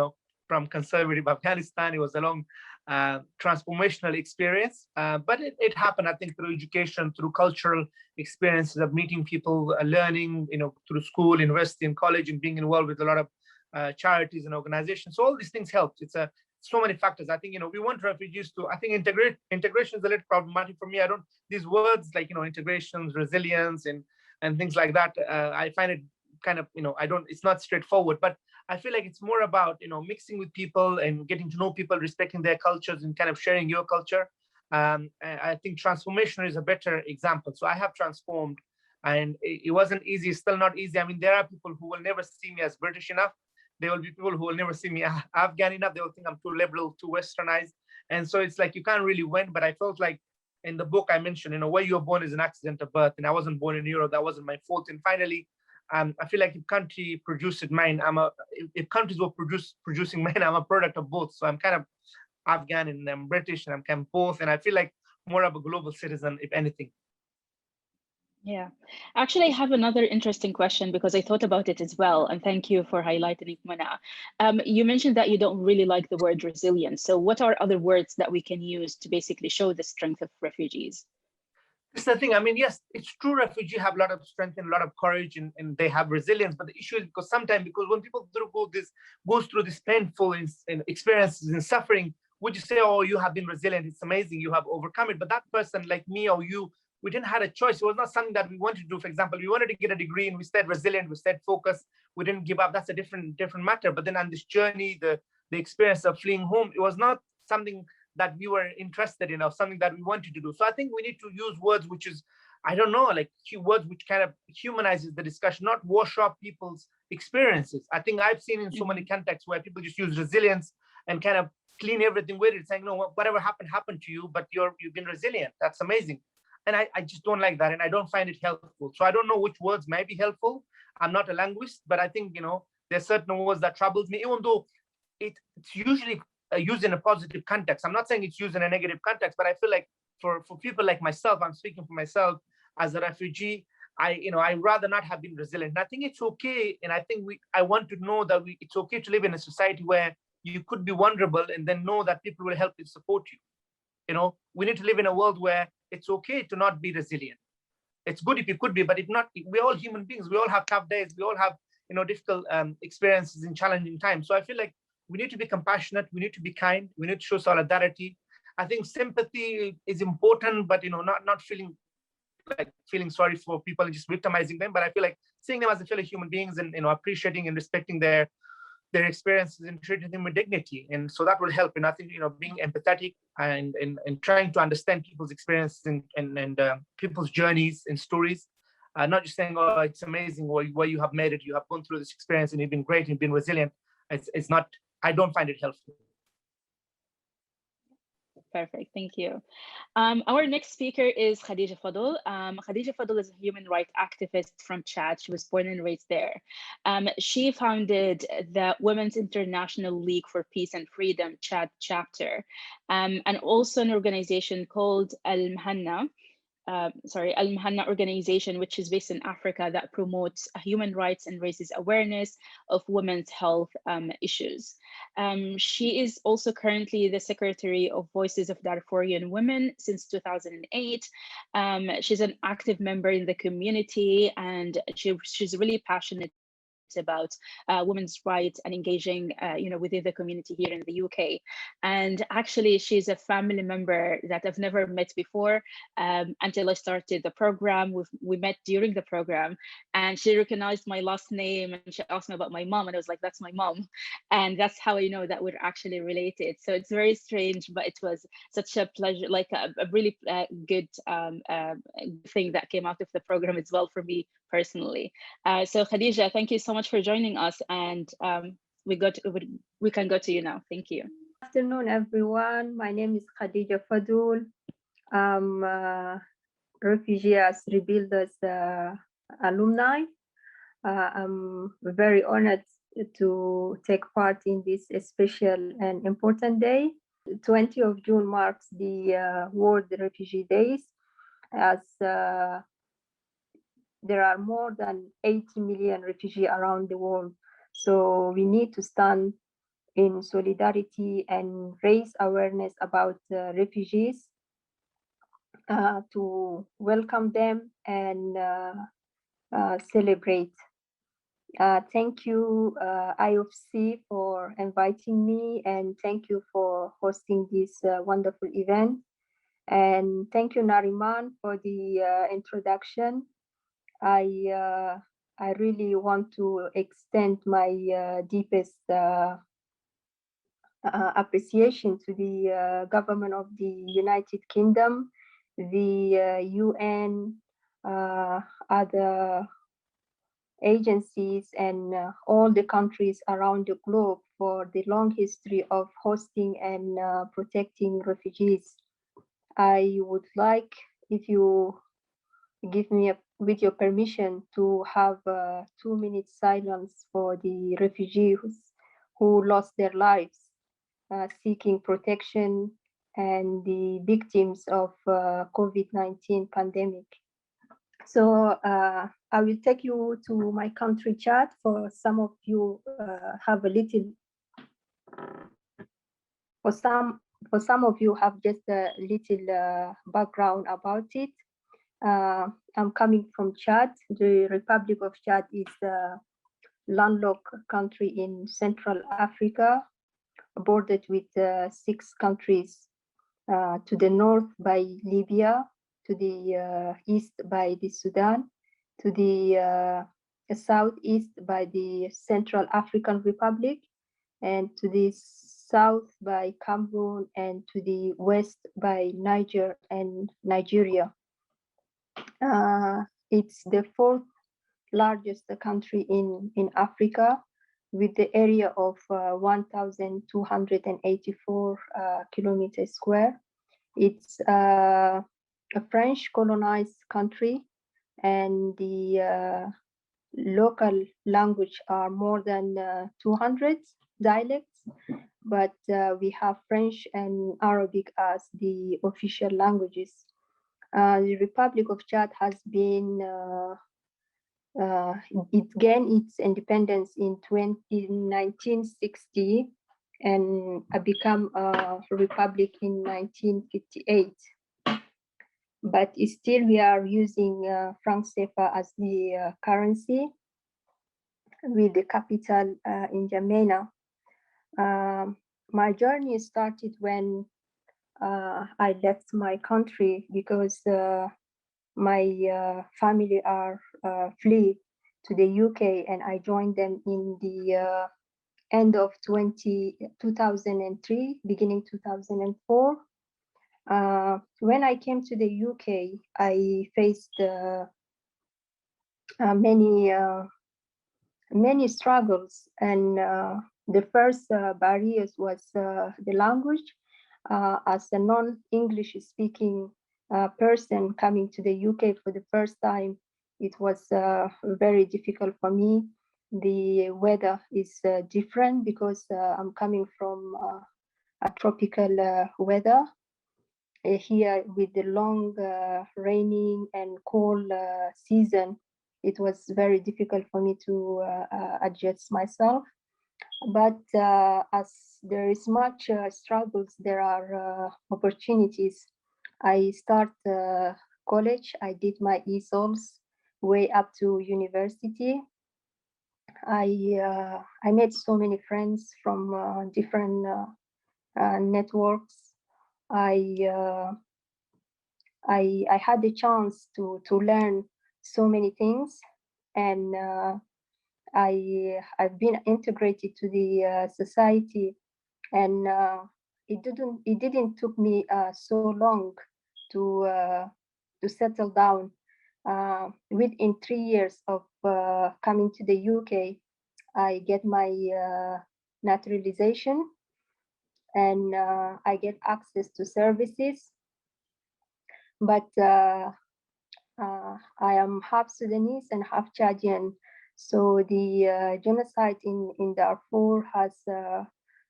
from conservative Afghanistan. It was a long transformational experience, but it happened, I think, through education, through cultural experiences of meeting people, learning, through school, university, and college, and being involved with a lot of charities and organizations. So all these things helped. It's so many factors. I think, we want refugees to, I think integration is a little problematic for me. I don't, these words like, integrations, resilience, and things like that, I find it kind of, it's not straightforward, but I feel like it's more about, mixing with people and getting to know people, respecting their cultures, and kind of sharing your culture. I think transformation is a better example. So I have transformed, and it wasn't easy. It's still not easy. I mean, there are people who will never see me as British enough. there will be people who will never see me Afghan enough. They will think I'm too liberal, too westernized. And so it's like you can't really win. But I felt like in the book I mentioned, where you were born is an accident of birth, and I wasn't born in Europe. That wasn't my fault. And finally, I feel like if country produced mine, if countries were producing mine, I'm a product of both. So I'm kind of Afghan and I'm British and I'm kind of both. And I feel like more of a global citizen, if anything. Yeah, actually, I have another interesting question because I thought about it as well. And thank you for highlighting it, Mana. You mentioned that you don't really like the word resilience. So what are other words that we can use to basically show the strength of refugees? It's the thing. I mean, yes, it's true. Refugees have a lot of strength and a lot of courage, and they have resilience. But the issue is because when people goes through this painful experiences and suffering, would you say, "Oh, you have been resilient. It's amazing. You have overcome it." But that person, like me or you, we didn't have a choice. It was not something that we wanted to do. For example, we wanted to get a degree, and we stayed resilient. We stayed focused. We didn't give up. That's a different matter. But then on this journey, the experience of fleeing home, it was not something that we were interested in or something that we wanted to do. So I think we need to use words which is, I don't know, like words which kind of humanizes the discussion, not wash up people's experiences. I think I've seen in so many contexts where people just use resilience and kind of clean everything with it, saying, no, whatever happened to you, but you've been resilient. That's amazing. And I just don't like that. And I don't find it helpful. So I don't know which words may be helpful. I'm not a linguist, but I think, there's certain words that troubles me, even though it's usually used in a positive context. I'm not saying it's used in a negative context, but I feel like for people like myself, I'm speaking for myself as a refugee, I rather not have been resilient. And I think it's okay. And I think I want to know that it's okay to live in a society where you could be vulnerable and then know that people will help and support you. We need to live in a world where it's okay to not be resilient. It's good if you could be, but if not, we're all human beings. We all have tough days. We all have, difficult experiences in challenging times. So I feel like we need to be compassionate. We need to be kind. We need to show solidarity. I think sympathy is important, but not feeling sorry for people and just victimizing them. But I feel like seeing them as a fellow human beings and appreciating and respecting their experiences and treating them with dignity. And so that will help. And I think being empathetic and trying to understand people's experiences and people's journeys and stories. Not just saying, oh, it's amazing where you have made it. You have gone through this experience and you've been great. You've been resilient. It's not. I don't find it helpful. Perfect, thank you. Our next speaker is Khadidja Fadoul. Khadidja Fadoul is a human rights activist from Chad. She was born and raised there. She founded the Women's International League for Peace and Freedom Chad chapter, and also an organization called Al-Mhanna organization, which is based in Africa, that promotes human rights and raises awareness of women's health issues. She is also currently the Secretary of Voices of Darfurian Women since 2008. She's an active member in the community, and she's really passionate about women's rights and engaging within the community here in the UK. And actually she's a family member that I've never met before until I started the program. We met during the program, and she recognized my last name and she asked me about my mom, and I was like, that's my mom. And that's how I know that we're actually related. So it's very strange, but it was such a pleasure, like a really good thing that came out of the program as well for me personally. So Khadidja, thank you so much for joining us, and we can go to you now. Thank you. Good afternoon, everyone. My name is Khadidja Fadoul. I'm a refugee as Rebuilders alumni. I'm very honored to take part in this special and important day. 20th of June marks the World Refugee Days, as there are more than 80 million refugees around the world. So we need to stand in solidarity and raise awareness about refugees, to welcome them and celebrate. Thank you, IOFC, for inviting me, and thank you for hosting this wonderful event. And thank you, Nareeman, for the introduction. I really want to extend my deepest appreciation to the government of the United Kingdom, the UN, other agencies and all the countries around the globe for the long history of hosting and protecting refugees. I would like, if you give me, with your permission, to have 2 minutes silence for the refugees who lost their lives seeking protection and the victims of COVID-19 pandemic. So I will take you to my country chart. For some of you have a little, for some of you have just a little background about it. I'm coming from Chad. The Republic of Chad is a landlocked country in Central Africa, bordered with 6 countries. To the north by Libya, to the east by the Sudan, to the southeast by the Central African Republic, and to the south by Cameroon, and to the west by Niger and Nigeria. It's the 4th largest country in Africa, with the area of 1,284 kilometers square. It's a French colonized country, and the local language are more than 200 dialects, but we have French and Arabic as the official languages. The Republic of Chad has been it gained its independence in 1960 and become a republic in 1958. But still we are using franc CFA as the currency, with the capital in N'Djamena. My journey started when I left my country because my family are flee to the UK, and I joined them in the end of 2003, beginning 2004. When I came to the UK, I faced many struggles, and the first barriers was the language. As a non-English speaking person coming to the UK for the first time, it was very difficult for me. The weather is different because I'm coming from a tropical weather. Here with the long raining and cold season, it was very difficult for me to adjust myself. But as there is much struggles, there are opportunities. I start college. I did my ESOLs way up to university. I made so many friends from different networks. I had the chance to learn so many things, and I've been integrated to the society, and it didn't took me so long to settle down. Within 3 years of coming to the UK, I get my naturalization, and I get access to services. But I am half Sudanese and half Chadian, so the genocide in Darfur has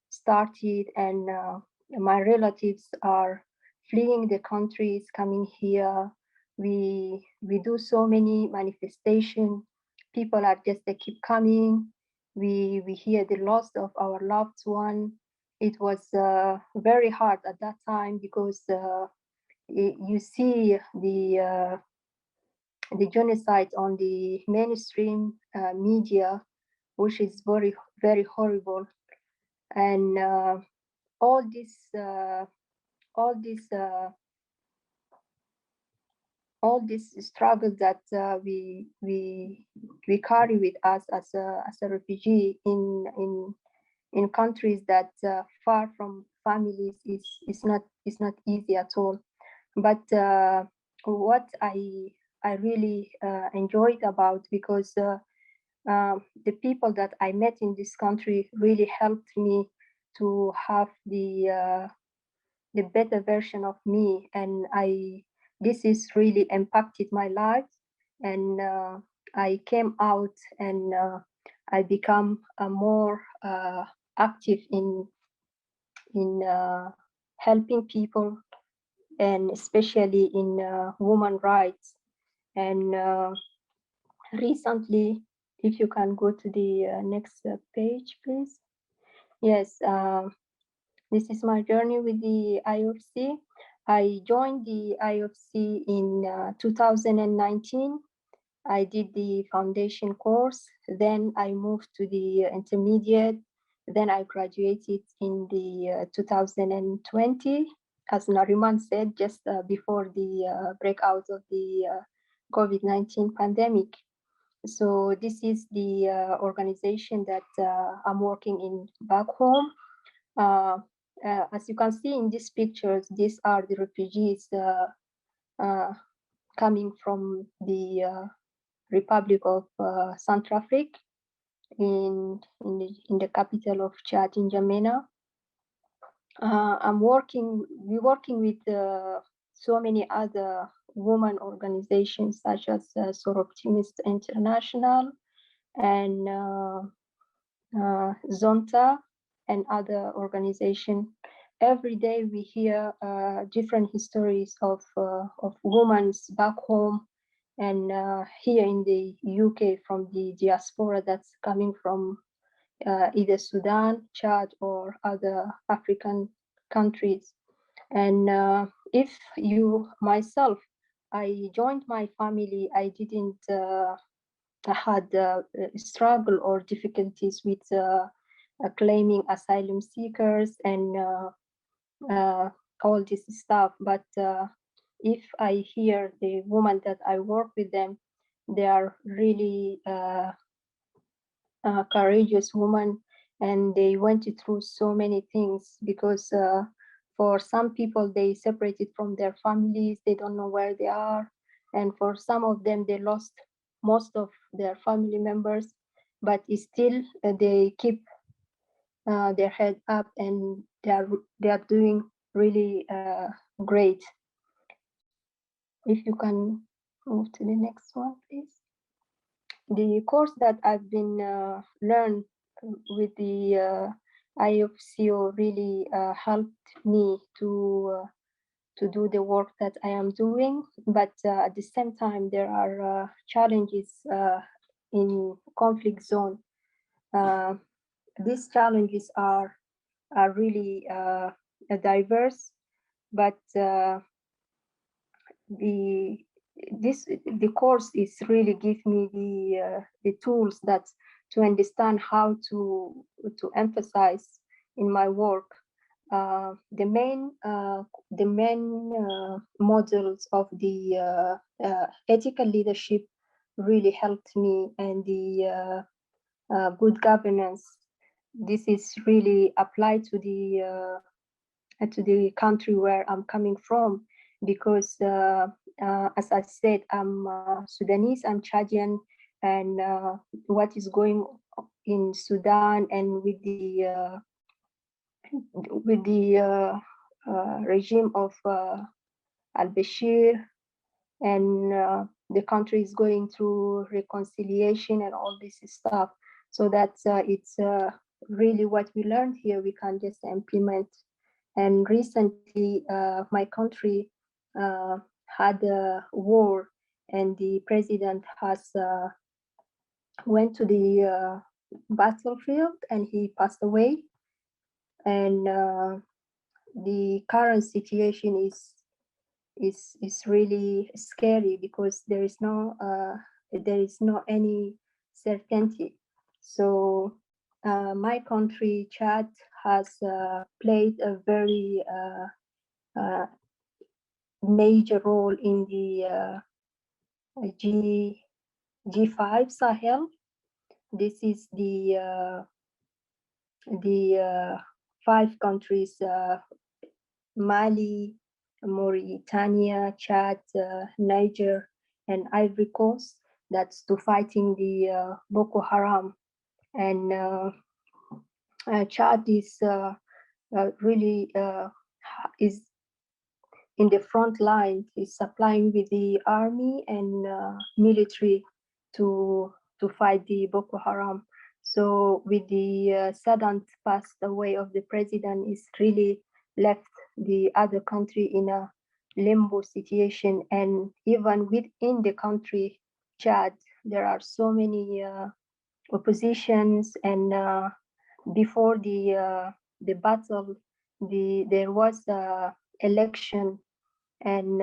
started, and my relatives are fleeing the countries, coming here. We do so many manifestations. People are just, they keep coming. We hear the loss of our loved one. It was very hard at that time because you see the genocide on the mainstream media, which is very, very horrible, and all this struggle that we carry with us as a refugee in countries that far from families is not easy at all. But what I really enjoyed about, because the people that I met in this country really helped me to have the better version of me, and this is really impacted my life, and I came out and I become more active in helping people, and especially in women rights. And recently, if you can go to the next page, please. Yes, this is my journey with the IFC. I joined the IFC in 2019. I did the foundation course, then I moved to the intermediate, then I graduated in the 2020, as Nareeman said, just before the breakout of the COVID-19 pandemic. So this is the organization that I'm working in back home. As you can see in these pictures, these are the refugees coming from the Republic of Centrafrique in the capital of Chad, in N'Djamena. We're working with so many other women organizations such as Soroptimist International and Zonta and other organizations. Every day we hear different histories of women back home and here in the UK from the diaspora that's coming from either Sudan, Chad, or other African countries. And if you, myself, I joined my family, I didn't had struggle or difficulties with claiming asylum seekers and all this stuff. But if I hear the women that I work with them, they are really courageous women, and they went through so many things because for some people they separated from their families, they don't know where they are, and for some of them they lost most of their family members, but still they keep their head up and they are doing really great. If you can move to the next one, please. The course that I've been learned with the IFCO really helped me to do the work that I am doing, but at the same time there are challenges in conflict zone. These challenges are really diverse, but the course is really give me the tools that to understand how to emphasize in my work. The main models of the ethical leadership really helped me, and the good governance. This is really applied to the country where I'm coming from, because as I said, I'm Sudanese, I'm Chadian, and what is going in Sudan and with the regime of al-Bashir, and the country is going through reconciliation and all this stuff. So that's it's really what we learned here, we can just implement. And recently, my country had a war, and the president has went to the battlefield and he passed away. And the current situation is really scary because there is no any certainty. So my country, Chad, has played a very major role in the G5 Sahel. This is the 5 countries: Mali, Mauritania, Chad, Niger, and Ivory Coast. that's to fighting the Boko Haram. And Chad is really is in the front line, is supplying with the army and military to fight the Boko Haram. So with the sudden passed away of the president, is really left the other country in a limbo situation. And even within the country, Chad, there are so many oppositions. And before the battle, there was a election, and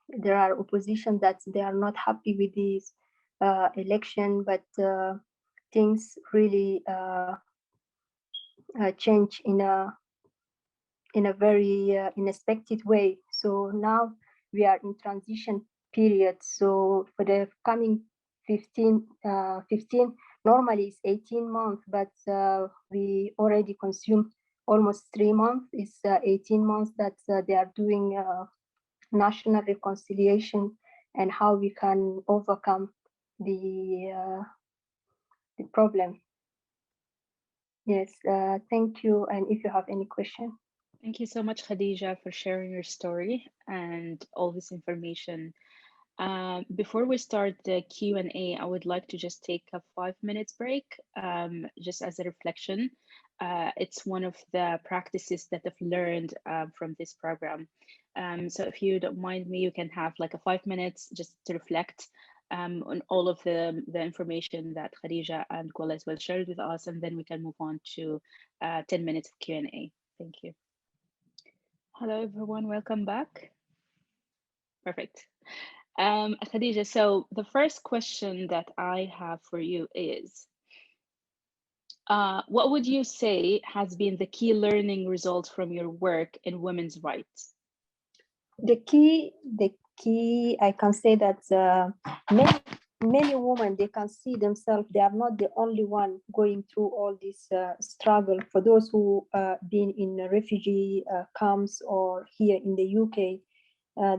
there are opposition that they are not happy with this election, but things really change in a very unexpected way. So now we are in transition period. So for the coming 15 normally it's 18 months, but we already consumed almost 3 months. It's 18 months that they are doing national reconciliation and how we can overcome the problem. Yes, thank you. And if you have any question. Thank you so much, Khadija, for sharing your story and all this information. Before we start the Q&A, I would like to just take a 5 minutes break, just as a reflection. It's one of the practices that I've learned from this program. So if you don't mind me, you can have like a 5 minutes just to reflect on all of the information that Khadija and Gulwali will share with us, and then we can move on to 10 minutes of Q&A. Thank you. Hello, everyone. Welcome back. Perfect. Khadija, so the first question that I have for you is, what would you say has been the key learning result from your work in women's rights? The key, I can say that many women, they can see themselves, they are not the only one going through all this struggle. For those who been in refugee camps or here in the UK,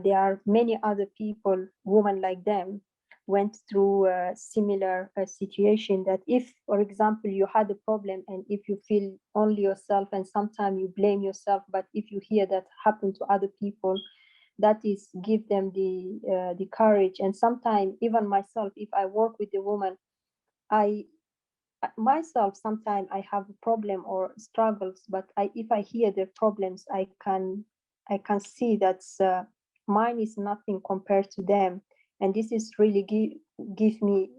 there are many other people, women like them, went through a similar situation. That if, for example, you had a problem and if you feel only yourself and sometimes you blame yourself, but if you hear that happen to other people, that is give them the courage. And sometimes even myself, if I work with a woman, I myself sometimes I have a problem or struggles, but if I hear their problems, I can see that mine is nothing compared to them, and this is really give me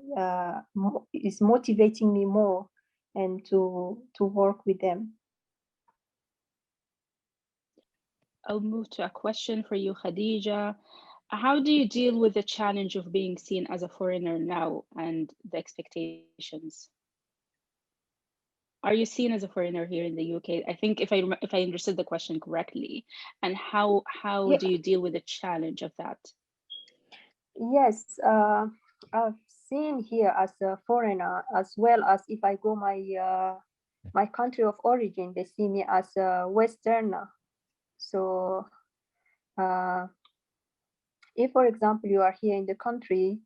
is motivating me more and to work with them. I'll move to a question for you, Khadija. How do you deal with the challenge of being seen as a foreigner now and the expectations? Are you seen as a foreigner here in the UK? I think if I understood the question correctly, and how Yeah. do you deal with the challenge of that? Yes, I've seen here as a foreigner, as well as if I go my country of origin, they see me as a Westerner. So if, for example, you are here in the country,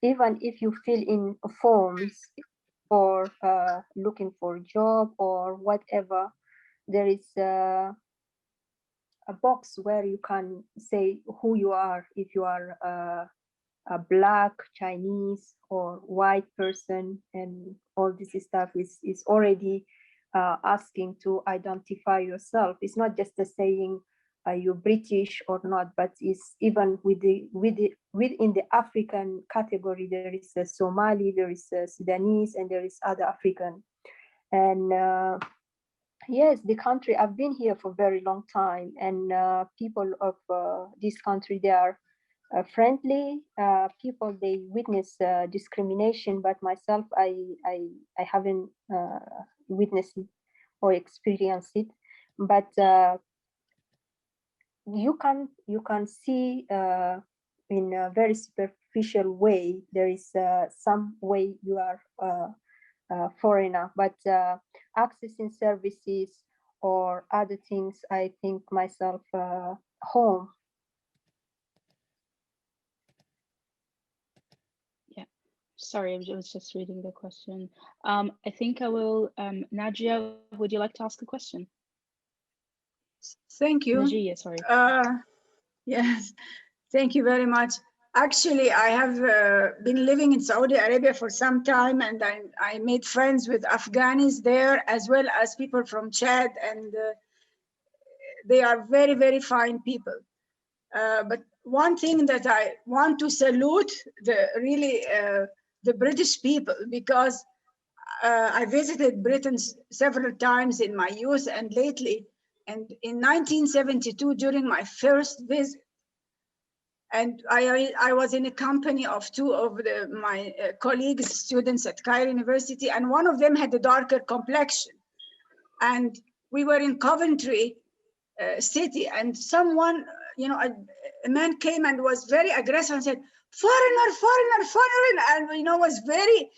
even if you fill in forms for looking for a job or whatever, there is a box where you can say who you are, if you are a Black, Chinese, or white person, and all this stuff is already asking to identify yourself. It's not just a saying you're British or not, but it's even within the African category. There is a Somali, there is a Sudanese, and there is other African. And yes, the country, I've been here for a very long time, and people of this country, they are friendly people. They witness discrimination, but myself, I haven't witnessed it or experienced it. But you can see in a very superficial way, there is some way you are foreigner, but accessing services or other things, I think myself home. Sorry, I was just reading the question. I think I will, Najia, would you like to ask a question? Thank you. Najia, sorry. Yes, thank you very much. Actually, I have been living in Saudi Arabia for some time, and I made friends with Afghanis there, as well as people from Chad, and they are very, very fine people. But one thing that I want to salute the British people, because I visited Britain several times in my youth and lately. And in 1972, during my first visit, and I was in a company of two of my colleagues, students at Cairo University, and one of them had a darker complexion. And we were in Coventry city, and someone, a man came and was very aggressive and said, "Foreigner, foreigner, foreigner," and was very,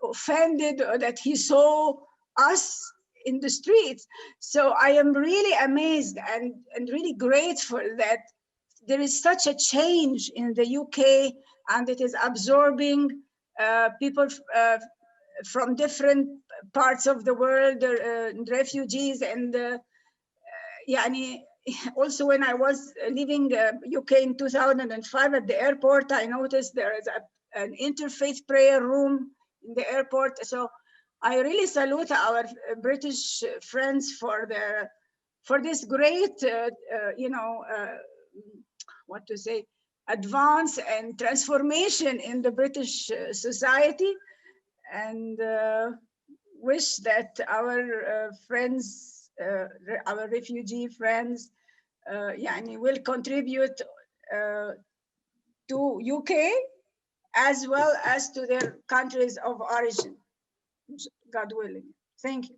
offended that he saw us in the streets. So I am really amazed and really grateful that there is such a change in the UK, and it is absorbing people from different parts of the world, refugees, and also when I was leaving UK in 2005 at the airport, I noticed there is an interfaith prayer room in the airport. So I really salute our British friends for this great, advance and transformation in the British society, and wish that our friends, our refugee friends, will contribute to UK as well as to their countries of origin, God willing. Thank you.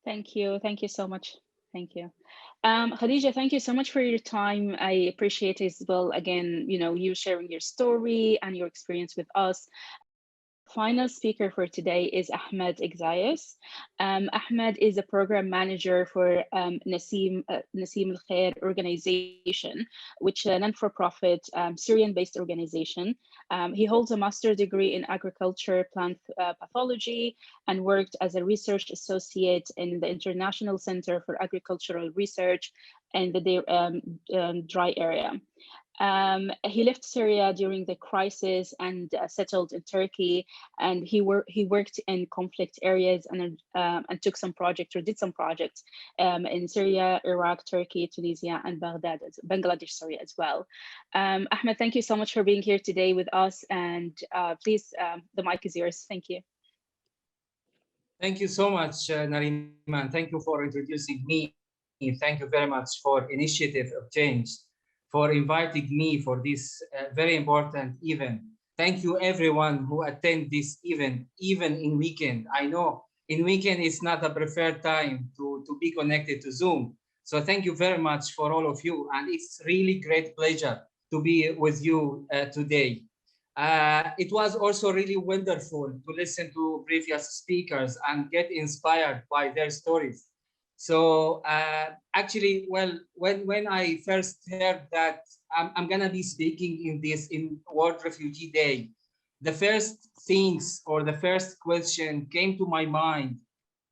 Thank you. Thank you so much. Thank you. Khadija, thank you so much for your time. I appreciate it as well. Again, you sharing your story and your experience with us. Final speaker for today is Ahmed Ekzayez. Ahmed is a program manager for Naseem Al Khair organization, which is a non-for-profit Syrian-based organization. He holds a master's degree in agriculture, plant pathology, and worked as a research associate in the International Center for Agricultural Research in the dry area. He left Syria during the crisis and settled in Turkey, and he worked in conflict areas and took some projects or did some projects in Syria, Iraq, Turkey, Tunisia, and Bangladesh as well. Ahmed, thank you so much for being here today with us, and please, the mic is yours. Thank you. Thank you so much, Nareeman. Thank you for introducing me. Thank you very much for Initiative of Change, for inviting me for this very important event. Thank you everyone who attend this event, even in weekend. I know in weekend it's not a preferred time to be connected to Zoom. So thank you very much for all of you. And it's really great pleasure to be with you today. It was also really wonderful to listen to previous speakers and get inspired by their stories. So actually, well, when I first heard that I'm gonna be speaking in World Refugee Day, the first things or the first question came to my mind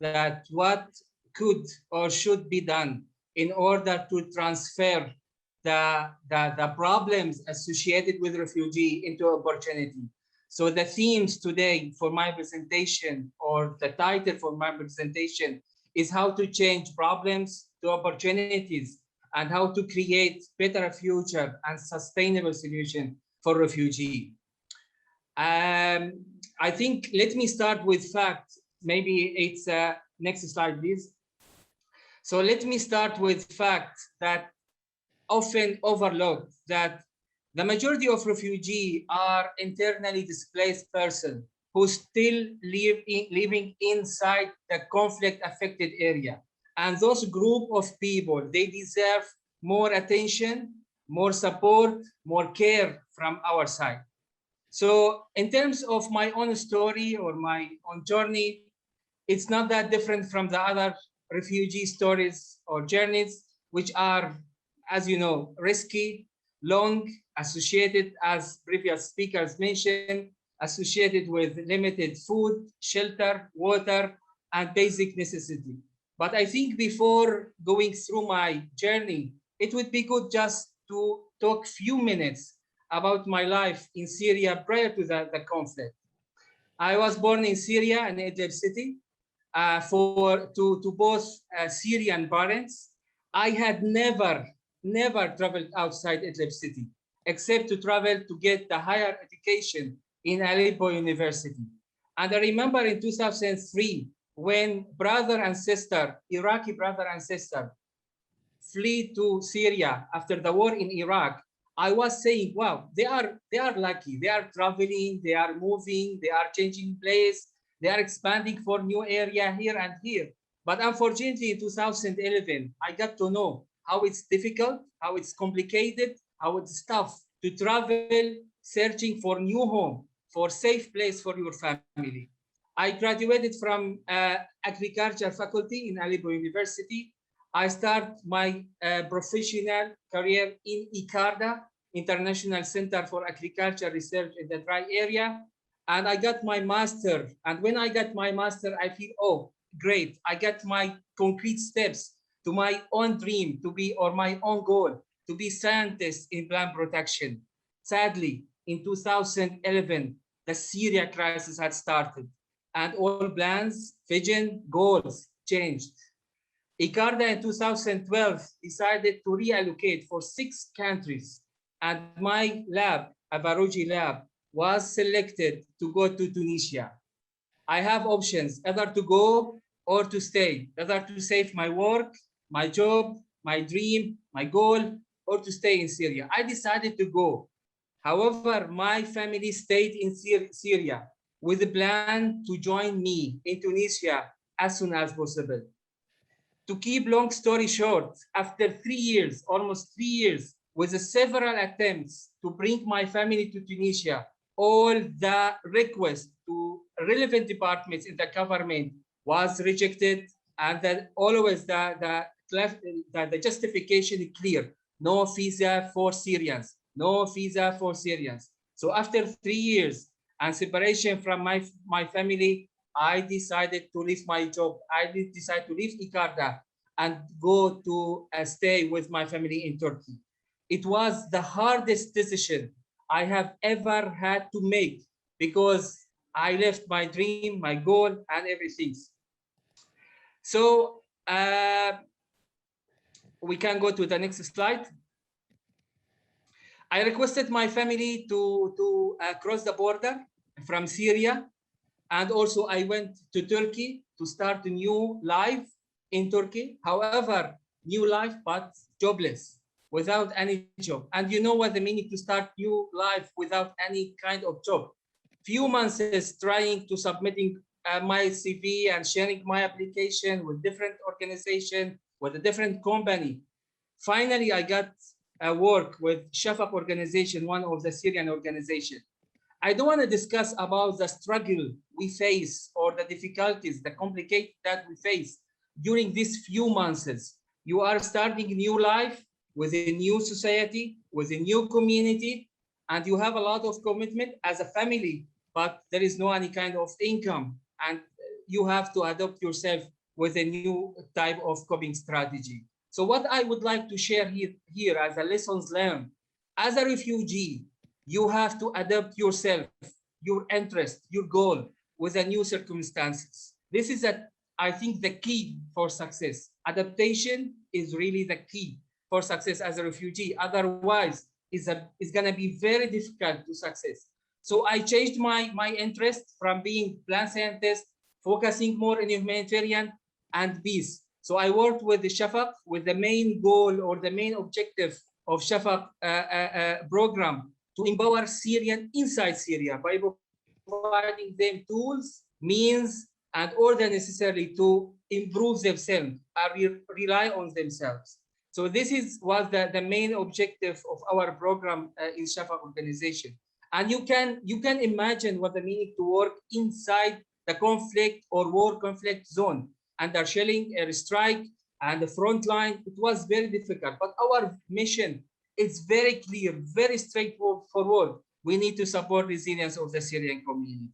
that what could or should be done in order to transfer the problems associated with refugee into opportunity. So the themes today for my presentation, or the title for my presentation, is how to change problems to opportunities and how to create better future and sustainable solution for refugee. I think let me start with fact. Maybe it's next slide, please. So let me start with fact that often overlooked, that the majority of refugees are internally displaced persons who still living inside the conflict-affected area. And those group of people, they deserve more attention, more support, more care from our side. So in terms of my own story or my own journey, it's not that different from the other refugee stories or journeys, which are, as you know, risky, long, associated, as previous speakers mentioned, associated with limited food, shelter, water, and basic necessity. But I think before going through my journey, it would be good just to talk few minutes about my life in Syria prior to the conflict. I was born in Syria in Idlib city to both Syrian parents. I had never traveled outside Idlib city, except to travel to get the higher education in Aleppo University. And I remember in 2003, when brother and sister, Iraqi brother and sister, flee to Syria after the war in Iraq, I was saying, wow, they are lucky. They are traveling, they are moving, they are changing place, they are expanding for new area here and here. But unfortunately, in 2011, I got to know how it's difficult, how it's complicated, how it's tough to travel, searching for new home, for safe place for your family. I graduated from agriculture faculty in Aleppo University. I start my professional career in ICARDA, International Center for Agriculture Research in the dry area. And I got my master. And when I got my master, I feel, oh, great. I got my concrete steps to my own dream to be, or my own goal, to be scientist in plant protection. Sadly, in 2011, the Syria crisis had started and all plans, vision, goals changed. ICARDA in 2012 decided to reallocate for 6 countries, and my lab, Avaroji lab, was selected to go to Tunisia. I have options, either to go or to stay, either to save my work, my job, my dream, my goal, or to stay in Syria. I decided to go. However, my family stayed in Syria with a plan to join me in Tunisia as soon as possible. To keep long story short, after 3 years, almost 3 years, with several attempts to bring my family to Tunisia, all the requests to relevant departments in the government was rejected, and that always the justification is clear: no visa for Syrians, no visa for Syrians. So after 3 years and separation from my family, I decided to leave my job. I did decide to leave ICARDA and go to stay with my family in Turkey. It was the hardest decision I have ever had to make, because I left my dream, my goal, and everything. So we can go to the next slide. I requested my family to cross the border from Syria, and also I went to Turkey to start a new life in Turkey. However, new life but jobless, without any job. And you know what the meaning to start new life without any kind of job. Few months is trying to submitting my CV and sharing my application with different organization, with a different company. Finally, I got work with Shafaq organization, one of the Syrian organization. I don't want to discuss about the struggle we face or the difficulties, the complicated that we face during these few months. You are starting a new life with a new society, with a new community, and you have a lot of commitment as a family, but there is no any kind of income, and you have to adapt yourself with a new type of coping strategy. So what I would like to share here as a lessons learned, as a refugee, you have to adapt yourself, your interest, your goal with the new circumstances. This is, I think, the key for success. Adaptation is really the key for success as a refugee. Otherwise, it's going to be very difficult to success. So I changed my interest from being plant scientist, focusing more on humanitarian and peace. So I worked with the Shafaq with the main goal or the main objective of Shafaq program to empower Syrian inside Syria by providing them tools, means, and order necessary to improve themselves, rely on themselves. So this was the main objective of our program in Shafaq organization. And you can imagine what the meaning to work inside the conflict or war conflict zone, under shelling, airstrike, and the front line. It was very difficult, but our mission it's very clear, very straightforward. We need to support resilience of the Syrian community.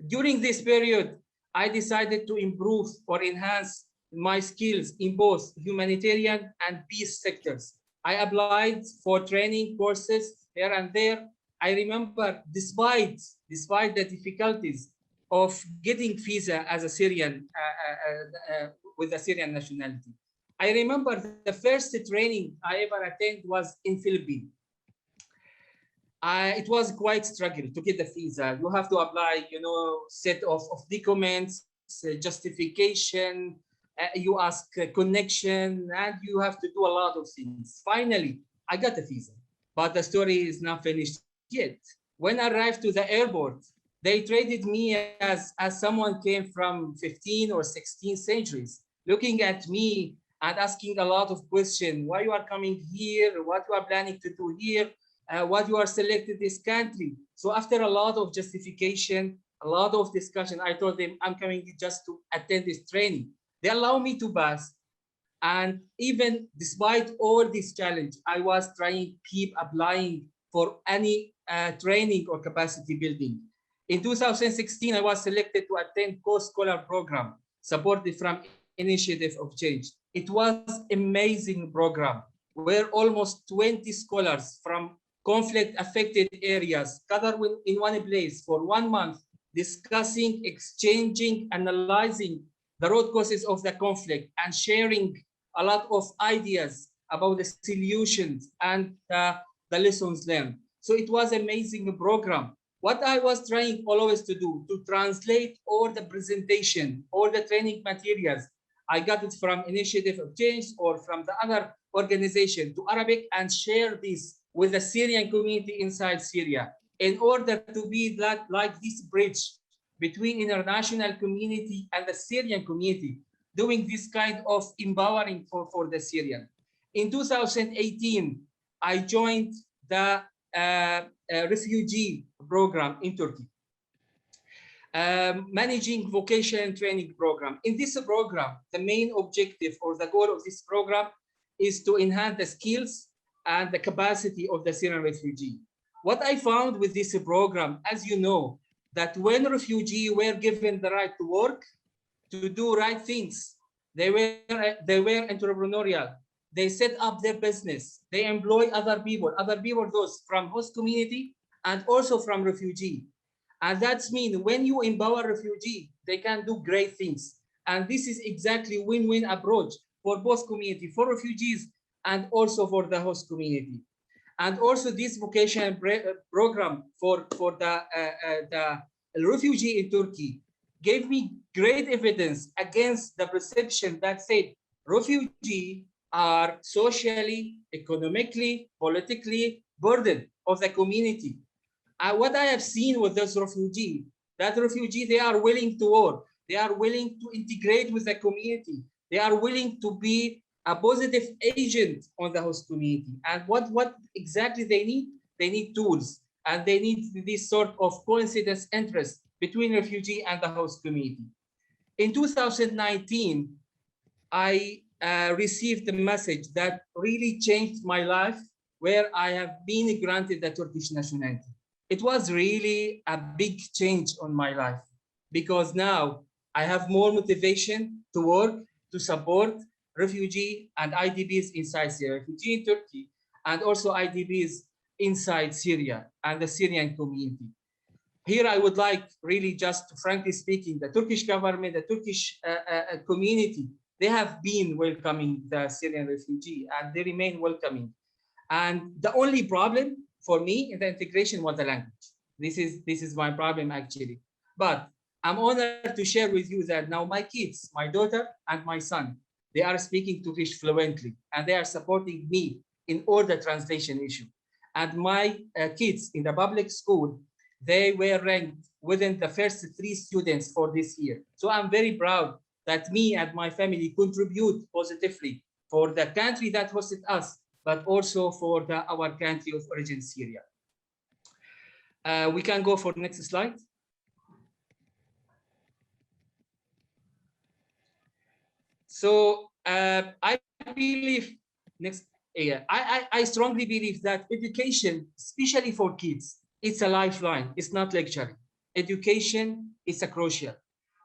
During this period, I decided to improve or enhance my skills in both humanitarian and peace sectors. I applied for training courses here and there. I remember, despite the difficulties of getting visa as a Syrian with a Syrian nationality, I remember the first training I ever attended was in Philippines. It was quite struggle to get the visa. You have to apply, set of documents, justification, you ask a connection, and you have to do a lot of things. Finally, I got the visa, but the story is not finished yet. When I arrived to the airport, they treated me as someone came from 15 or 16 centuries, looking at me and asking a lot of questions. Why you are coming here? What you are planning to do here? What you are selected this country? So after a lot of justification, a lot of discussion, I told them I'm coming just to attend this training. They allow me to pass. And even despite all this challenge, I was trying keep applying for any training or capacity building. In 2016, I was selected to attend co-scholar program supported from Initiative of Change. It was amazing program where almost 20 scholars from conflict affected areas gathered in one place for 1 month, discussing, exchanging, analyzing the root causes of the conflict and sharing a lot of ideas about the solutions and the lessons learned. So it was an amazing program. What I was trying always to do, to translate all the presentation, all the training materials, I got it from Initiative of Change or from the other organization to Arabic and share this with the Syrian community inside Syria in order to be like this bridge between international community and the Syrian community, doing this kind of empowering for the Syrian. In 2018, I joined the refugee program in Turkey, managing vocation training program. In this program, the main objective or the goal of this program is to enhance the skills and the capacity of the Syrian refugee. What I found with this program, as you know, that when refugees were given the right to work, to do right things, they were entrepreneurial. They set up their business. They employ other people those from host community and also from refugee. And that's mean when you empower refugee, they can do great things. And this is exactly win-win approach for both community, for refugees and also for the host community. And also this vocational program for the refugee in Turkey gave me great evidence against the perception that said refugees are socially, economically, politically burden of the community. What I have seen with those refugees, they are willing to work, they are willing to integrate with the community, they are willing to be a positive agent on the host community. And what exactly they need? They need tools, and they need this sort of coincidence interest between refugee and the host community. In 2019, I received a message that really changed my life, where I have been granted the Turkish nationality. It was really a big change on my life, because now I have more motivation to work, to support refugee and IDPs inside Syria, refugee in Turkey, and also IDPs inside Syria and the Syrian community. Here, I would like really just frankly speaking, the Turkish government, the Turkish community, they have been welcoming the Syrian refugee and they remain welcoming. And the only problem for me in the integration was the language. This is my problem actually. But I'm honored to share with you that now my kids, my daughter and my son, they are speaking Turkish fluently and they are supporting me in all the translation issue. And my kids in the public school, they were ranked within the first 3 students for this year. So I'm very proud that me and my family contribute positively for the country that hosted us, but also for our country of origin, Syria. We can go for the next slide. So I believe, next, Yeah, I strongly believe that education, especially for kids, it's a lifeline. It's not lecture. Education is a crucial.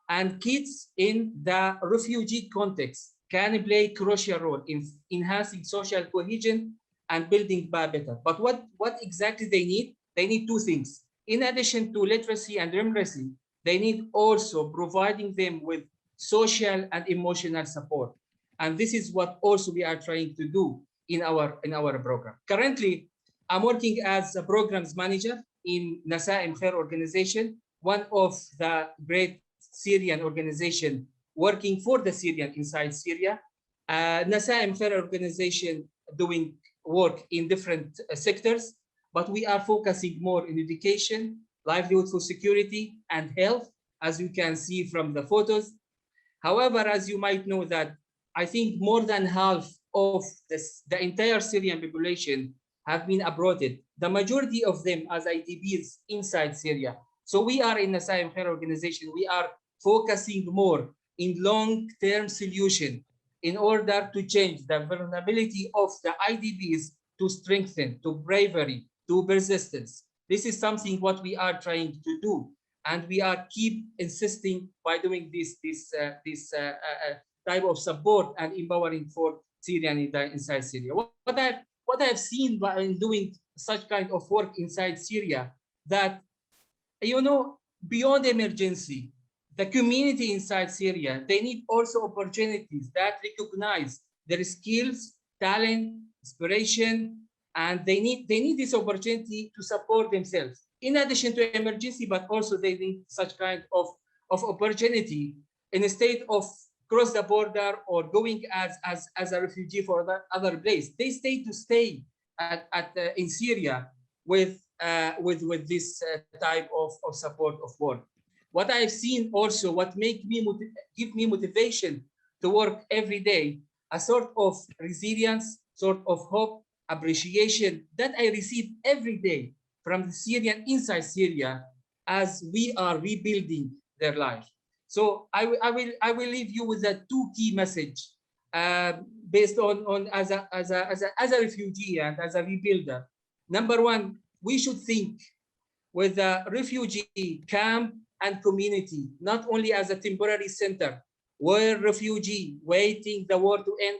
And kids in the refugee context can play a crucial role in enhancing social cohesion and building better. But what exactly they need? They need two things. In addition to literacy and numeracy, they need also providing them with social and emotional support. And this is what also we are trying to do in our program. Currently, I'm working as a programs manager in Nasaim Khair organization, one of the great Syrian organization working for the Syrian inside Syria. Nasaim Khair organization doing work in different sectors, but we are focusing more in education, livelihood for security, and health, as you can see from the photos. However, as you might know that I think more than half of the entire Syrian population have been uprooted. The majority of them as IDPs inside Syria. So we are in the Nasaim Khair organization, we are focusing more in long-term solution in order to change the vulnerability of the IDPs to strengthen, to bravery, to persistence. This is something what we are trying to do. And we are keep insisting by doing this type of support and empowering for Syrian inside Syria. What I've seen in doing such kind of work inside Syria, that beyond emergency, the community inside Syria, they need also opportunities that recognize their skills, talent, inspiration, and they need this opportunity to support themselves. In addition to emergency, but also they need such kind of opportunity in a state of cross the border or going as a refugee for other place. They stay in Syria with this type of support of work. What I've seen also, what give me motivation to work every day, a sort of resilience, sort of hope, appreciation that I receive every day from the Syrian inside Syria as we are rebuilding their life. So I will leave you with a two key message based on as a refugee and as a rebuilder. Number one, we should think with a refugee camp and community, not only as a temporary center where refugee waiting the war to end,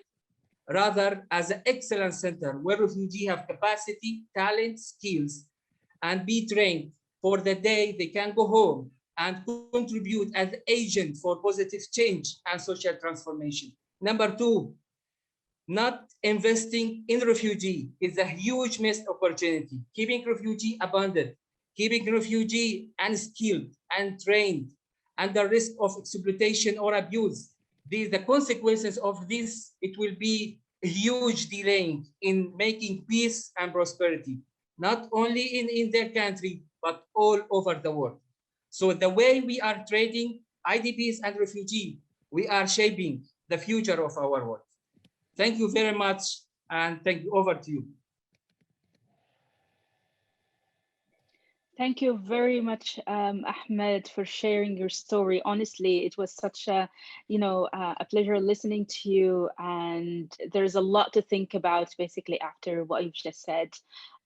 rather as an excellent center where refugees have capacity, talent, skills, and be trained for the day they can go home and contribute as agent for positive change and social transformation. Number two, not investing in refugee is a huge missed opportunity. Keeping refugee abandoned, keeping refugee unskilled, untrained, under risk of exploitation or abuse. The consequences of this, it will be a huge delay in making peace and prosperity, not only in their country, but all over the world. So the way we are treating IDPs and refugees, we are shaping the future of our world. Thank you very much, and thank you. Over to you. Thank you very much, Ahmed, for sharing your story. Honestly, it was such a pleasure listening to you, and there's a lot to think about basically after what you've just said.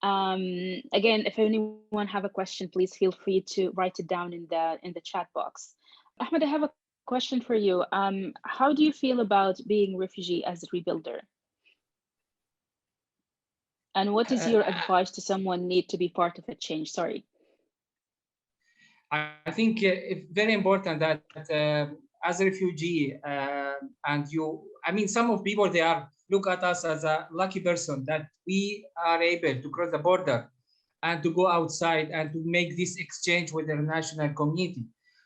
Again, if anyone have a question, please feel free to write it down in the chat box. Ahmed, I have a question for you. How do you feel about being refugee as a rebuilder? And what is your advice to someone need to be part of a change? Sorry. I think it's very important that as a refugee and some of people, they look at us as a lucky person that we are able to cross the border and to go outside and to make this exchange with the national community.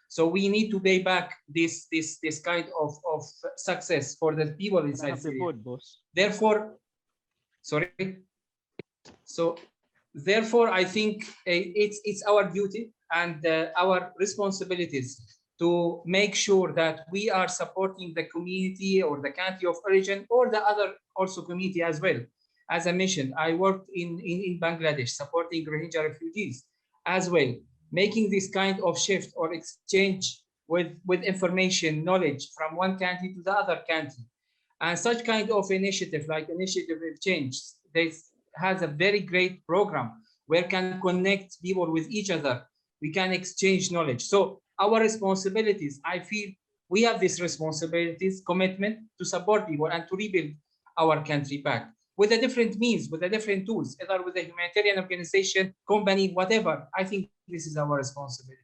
So we need to pay back this kind of success for the people inside Syria. Therefore, I think it's our duty and our responsibilities to make sure that we are supporting the community or the country of origin or the other also community as well. As I mentioned, I worked in Bangladesh supporting Rohingya refugees as well, making this kind of shift or exchange with information, knowledge from one country to the other country. And such kind of initiative, like Initiative of Change, this has a very great program where can connect people with each other. We can exchange knowledge. So our responsibilities, I feel we have these responsibilities, commitment to support people and to rebuild our country back with a different means, with a different tools, either with a humanitarian organization, company, whatever. I think this is our responsibility.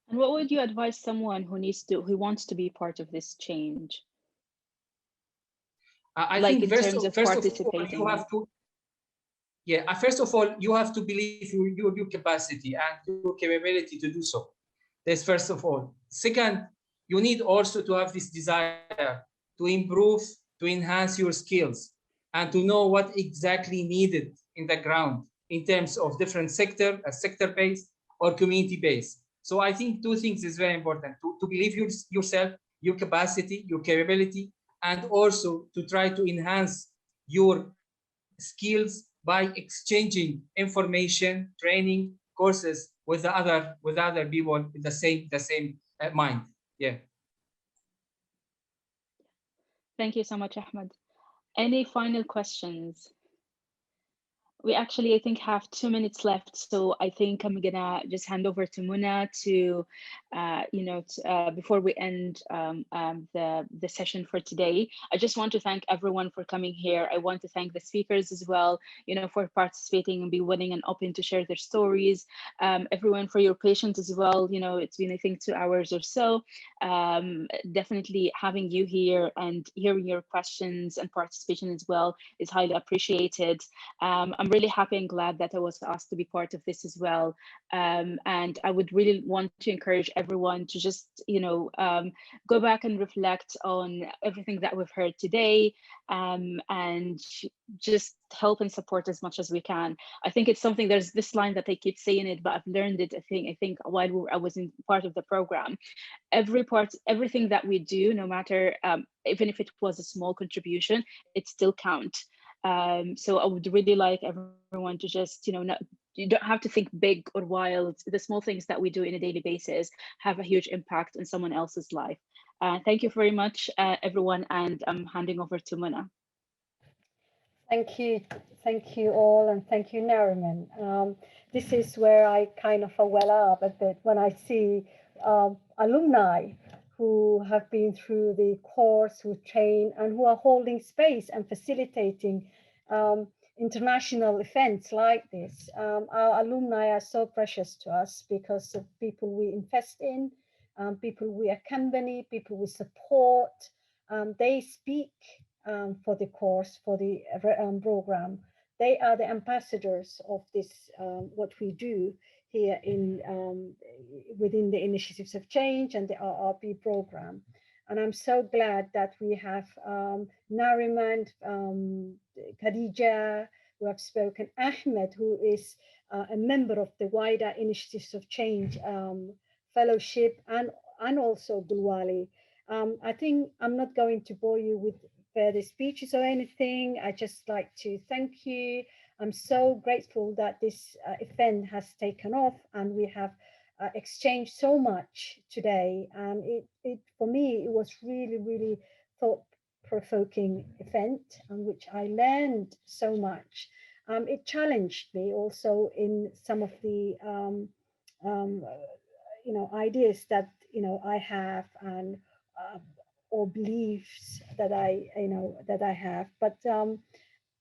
And what would you advise someone who wants to be part of this change? I Like think in first terms of of all, participating. you have to, first of all, you have to believe your capacity and your capability to do so. That's first of all. Second, you need also to have this desire to improve, to enhance your skills, and to know what exactly needed in the ground in terms of different sector-based or community-based. So I think two things is very important: to believe yourself, your capacity, your capability, and also to try to enhance your skills by exchanging information, training, courses with the other people with the same mind. Yeah. Thank you so much, Ahmed. Any final questions? We actually, I think, have 2 minutes left, so I think I'm gonna just hand over to Muna to, before we end the session for today. I just want to thank everyone for coming here. I want to thank the speakers as well, for participating and be willing and open to share their stories. Everyone for your patience as well. It's been, I think, 2 hours or so. Definitely having you here and hearing your questions and participation as well is highly appreciated. I'm really happy and glad that I was asked to be part of this as well. And I would really want to encourage everyone to just, go back and reflect on everything that we've heard today, and just help and support as much as we can. I think it's something, there's this line that I keep saying it, but I've learned it, I think while I was in part of the program. Everything that we do, no matter, even if it was a small contribution, it still counts. So I would really like everyone to just, you don't have to think big or wild. The small things that we do in a daily basis have a huge impact on someone else's life. Thank you very much, everyone, and I'm handing over to Muna. Thank you all, and thank you, Nareeman. This is where I kind of well up a bit when I see alumni who have been through the course, who train, and who are holding space and facilitating international events like this. Our alumni are so precious to us because of people we invest in, people we accompany, people we support. They speak for the course, for the program. They are the ambassadors of this, what we do here within the Initiatives of Change and the RRP program. And I'm so glad that we have Nareeman, Khadidja, who have spoken, Ahmed, who is a member of the wider Initiatives of Change Fellowship, and also Gulwali. I think I'm not going to bore you with further speeches or anything. I just like to thank you. I'm so grateful that this event has taken off and we have exchanged so much today. And it for me, it was really, really thought-provoking event in which I learned so much. It challenged me also in some of the ideas that I have, and or beliefs that I have, but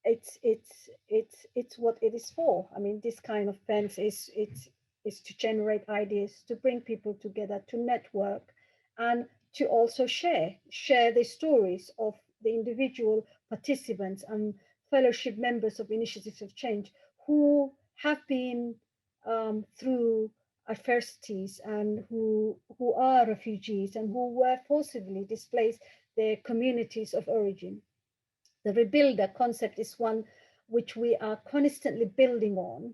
it's what it is for. I mean, this kind of events is to generate ideas, to bring people together, to network, and to also share the stories of the individual participants and fellowship members of Initiatives of Change who have been through adversities, and who are refugees and who were forcibly displaced their communities of origin. The rebuilder concept is one which we are constantly building on,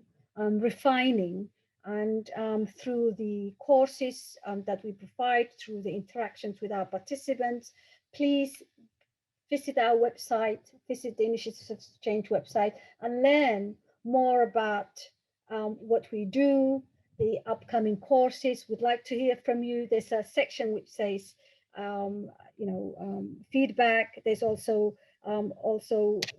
refining, and through the courses that we provide, through the interactions with our participants. Please visit our website, visit the Initiatives of Change website, and learn more about what we do, the upcoming courses. We'd like to hear from you. There's a section which says, feedback. There's also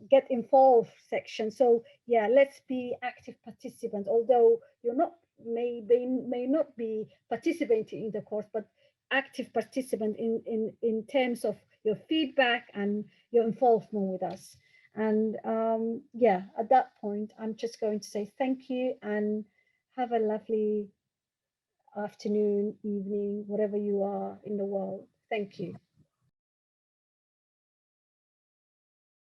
get involved section. So yeah, let's be active participants. Although you're not may not be participating in the course, but active participant in terms of your feedback and your involvement with us. And yeah, at that point, I'm just going to say thank you and have a lovely afternoon, evening, wherever you are in the world. Thank you.